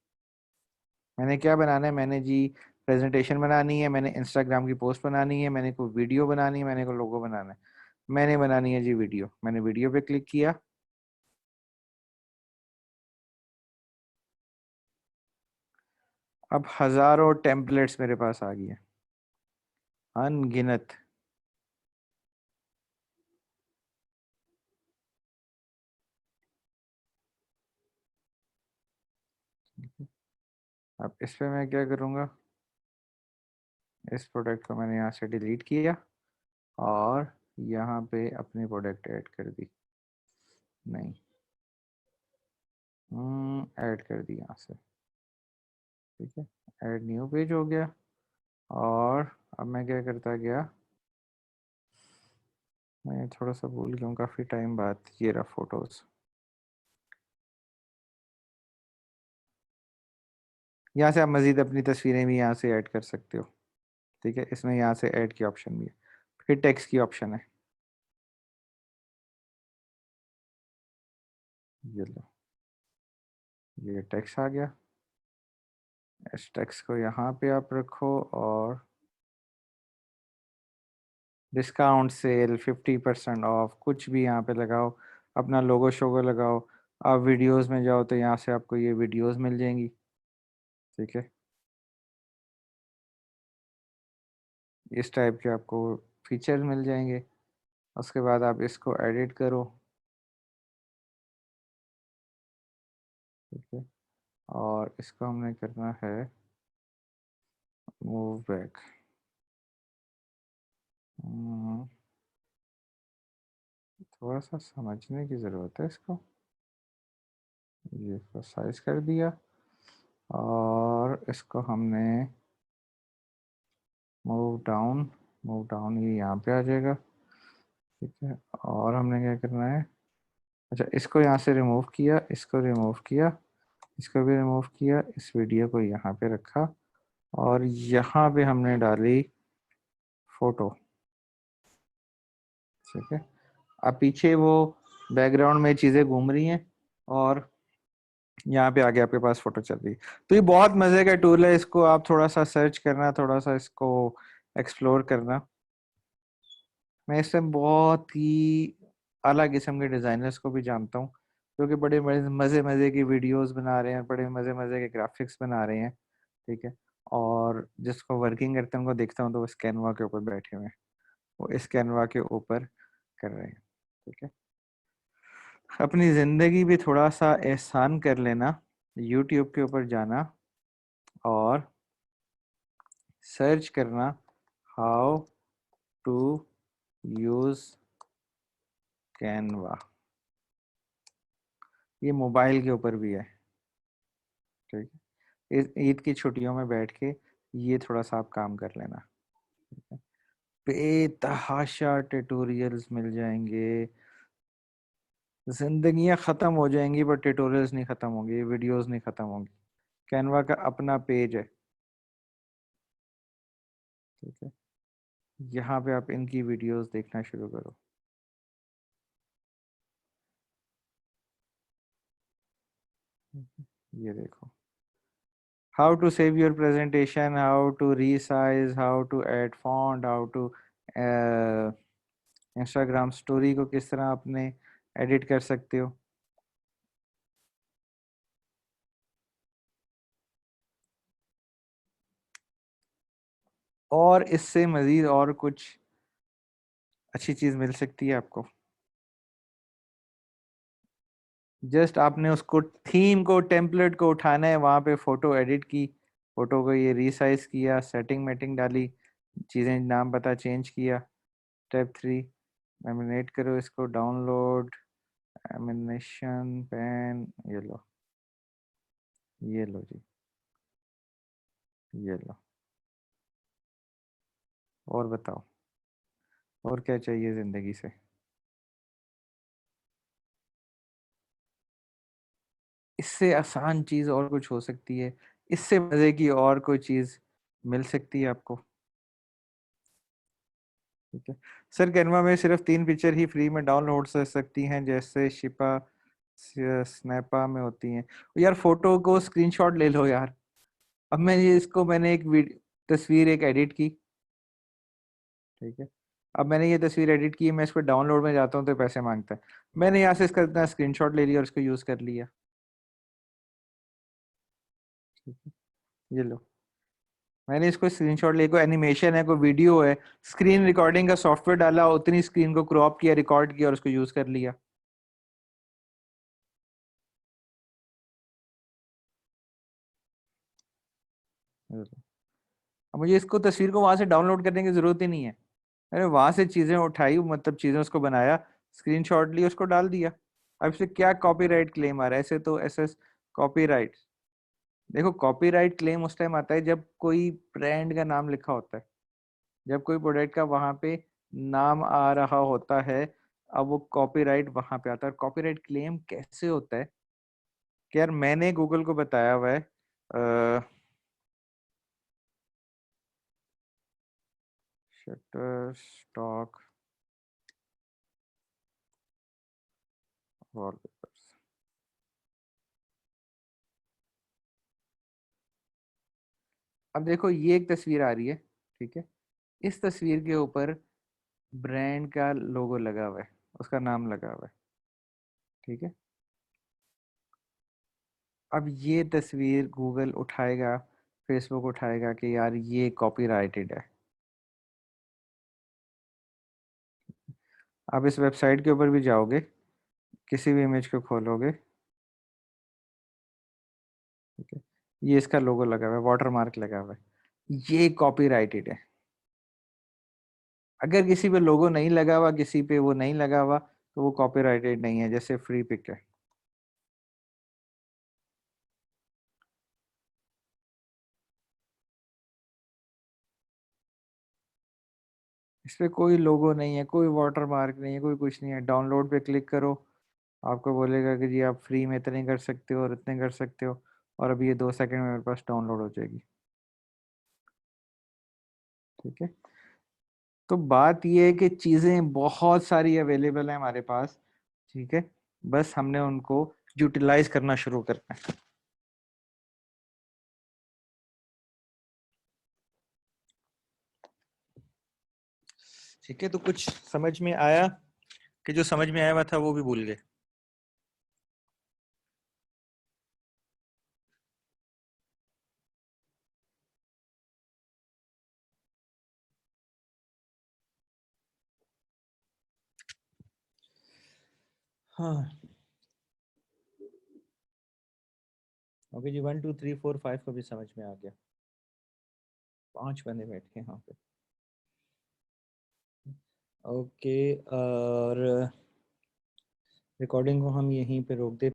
मैंने क्या बनाना है, मैंने जी प्रेजेंटेशन बनानी है, मैंने इंस्टाग्राम की पोस्ट बनानी है, मैंने कोई वीडियो बनानी है, मैंने कोई लोगो बनाना है। मैंने बनानी है जी वीडियो। मैंने वीडियो पे क्लिक किया, अब हज़ारों टेम्पलेट्स मेरे पास आ गई हैं, अनगिनत। अब इस पे मैं क्या करूँगा, इस प्रोडक्ट को मैंने यहाँ से डिलीट किया और यहाँ पे अपनी प्रोडक्ट ऐड कर दी। नहीं, ऐड कर दी यहाँ से। ठीक है, ऐड न्यू पेज हो गया। और अब मैं क्या करता गया, मैं थोड़ा सा भूल गया हूँ काफ़ी टाइम बाद। ये रहा फोटोज़। यहाँ से आप मज़ीद अपनी तस्वीरें भी यहाँ से ऐड कर सकते हो। ठीक है, इसमें यहाँ से ऐड की ऑप्शन भी है, फिर टेक्स्ट की ऑप्शन है। ये लो, ये टेक्स्ट आ गया। इस टेक्स्ट को यहाँ पे आप रखो और डिस्काउंट सेल, 50% ऑफ, कुछ भी यहाँ पे लगाओ, अपना लोगो शोगो लगाओ। आप वीडियोस में जाओ तो यहाँ से आपको ये वीडियोस मिल जाएंगी। ठीक है, इस टाइप के आपको फीचर मिल जाएंगे। उसके बाद आप इसको एडिट करो। ठीक है, और इसको हमने करना है मूव बैक। थोड़ा सा समझने की ज़रूरत है इसको। ये इसको साइज कर दिया और इसको हमने मूव डाउन, मूव डाउन, ये यहाँ पे आ जाएगा। ठीक है, और हमने क्या करना है, अच्छा इसको यहाँ से रिमूव किया, इसको रिमूव किया, इसको भी रिमूव किया, इस वीडियो को यहाँ पे रखा और यहाँ पे हमने डाली फोटो। ठीक है, अब पीछे वो बैकग्राउंड में चीज़ें घूम रही हैं और यहाँ पे आगे आपके पास फोटो चल रही है। तो ये बहुत मज़े का टूल है, इसको आप थोड़ा सा सर्च करना, थोड़ा सा इसको एक्सप्लोर करना। मैं इसमें बहुत ही अलग किस्म के डिज़ाइनर्स को भी जानता हूँ जो कि बड़े बड़े मज़े मज़े की वीडियोस बना रहे हैं, बड़े मज़े मज़े के ग्राफिक्स बना रहे हैं। ठीक है, और जिसको वर्किंग करते हैं उनको देखता हूँ तो वो कैनवा के ऊपर बैठे हुए हैं। वो इस कैनवा के ऊपर कर रहे हैं। ठीक है, अपनी जिंदगी भी थोड़ा सा आसान कर लेना, यूट्यूब के ऊपर जाना और सर्च करना हाउ टू यूज कैनवा। ये मोबाइल के ऊपर भी है। ठीक है, इस ईद की छुट्टियों में बैठ के ये थोड़ा सा आप काम कर लेना। ठीक है, बेतहाशा ट्यूटोरियल्स मिल जाएंगे, जिंदगियां खत्म हो जाएंगी पर ट्यूटोरियल्स नहीं खत्म होंगे, वीडियोस नहीं खत्म होंगी। कैनवा का अपना पेज है। ठीक है, यहाँ पे आप इनकी वीडियोस देखना शुरू करो। ये देखो, how to save your presentation, how to resize, how to add font, how to Instagram story को किस तरह आपने एडिट कर सकते हो। और इससे मजीद और कुछ अच्छी चीज मिल सकती है आपको। जस्ट आपने उसको थीम को, टेम्पलेट को उठाना है, वहां पे फोटो एडिट की, फोटो को ये रीसाइज किया, सेटिंग मेटिंग डाली, चीजें नाम पता चेंज किया। स्टेप 3, लेमिनेट करो इसको, डाउनलोड एमिनेशन पेन, ये लो, ये लो जी, ये लो। और बताओ, और क्या चाहिए जिंदगी से। इससे आसान चीज और कुछ हो सकती है, इससे मजे की और कोई चीज मिल सकती है आपको। ठीक है सर, कैनवा में सिर्फ 3 पिक्चर ही फ्री में डाउनलोड हो सकती हैं, जैसे शिपा स्नैपा में होती हैं। यार फोटो को स्क्रीनशॉट ले लो यार। अब मैंने एक तस्वीर एक एडिट की। ठीक है, अब मैंने ये तस्वीर एडिट की, मैं इस पर डाउनलोड में जाता हूँ तो पैसे मांगता है। मैंने यहाँ से इसका इतना स्क्रीनशॉट ले लिया और इसको यूज कर लिया। ठीक है, ये लो, मैंने इसको स्क्रीनशॉट लिया, कोई एनिमेशन है, कोई वीडियो है, स्क्रीन रिकॉर्डिंग का सॉफ्टवेयर डाला, उतनी स्क्रीन को क्रॉप किया, रिकॉर्ड किया और उसको यूज कर लिया। ये लो। अब मुझे इसको, तस्वीर को वहां से डाउनलोड करने की जरूरत ही नहीं है। मैंने वहां से चीजें उठाई, मतलब चीजें उसको बनाया, स्क्रीनशॉट ली, उसको डाल दिया। अब इससे क्या कॉपीराइट क्लेम आ रहा है? ऐसे तो ऐसे कॉपीराइट, देखो कॉपीराइट क्लेम उस टाइम आता है जब कोई ब्रांड का नाम लिखा होता है, जब कोई प्रोडक्ट का वहां पे नाम आ रहा होता है, अब वो कॉपीराइट वहां पे आता है। कॉपीराइट क्लेम कैसे होता है कि यार, मैंने गूगल को बताया हुआ है, शटर स्टॉक वॉलपेपर्स। अब देखो ये एक तस्वीर आ रही है। ठीक है, इस तस्वीर के ऊपर ब्रांड का लोगो लगा हुआ है, उसका नाम लगा हुआ है। ठीक है, अब ये तस्वीर गूगल उठाएगा, फेसबुक उठाएगा कि यार ये कॉपीराइटेड है। आप इस वेबसाइट के ऊपर भी जाओगे, किसी भी इमेज को खोलोगे, ठीक है, ये इसका लोगो लगा हुआ है, वाटर मार्क लगा हुआ है, ये कॉपीराइटेड है। अगर किसी पे लोगो नहीं लगा हुआ, किसी पे वो नहीं लगा हुआ, तो वो कॉपीराइटेड नहीं है, जैसे फ्री पिक है। इस पे कोई लोगो नहीं है, कोई वाटर मार्क नहीं है, कोई कुछ नहीं है। डाउनलोड पे क्लिक करो, आपको बोलेगा कि जी आप फ्री में इतने कर सकते हो और इतने कर सकते हो, और अभी ये 2 सेकंड में मेरे पास डाउनलोड हो जाएगी। ठीक है, तो बात ये है कि चीज़ें बहुत सारी अवेलेबल हैं हमारे पास। ठीक है, बस हमने उनको यूटिलाइज करना शुरू करना है। ठीक है, तो कुछ समझ में आया? कि जो समझ में आया हुआ था वो भी भूल गए? हाँ ओके जी, 1 2 3 4 5 को भी समझ में आ गया। 5 बंदे बैठ के यहाँ पे। ओके, और रिकॉर्डिंग को हम यहीं पे रोक देते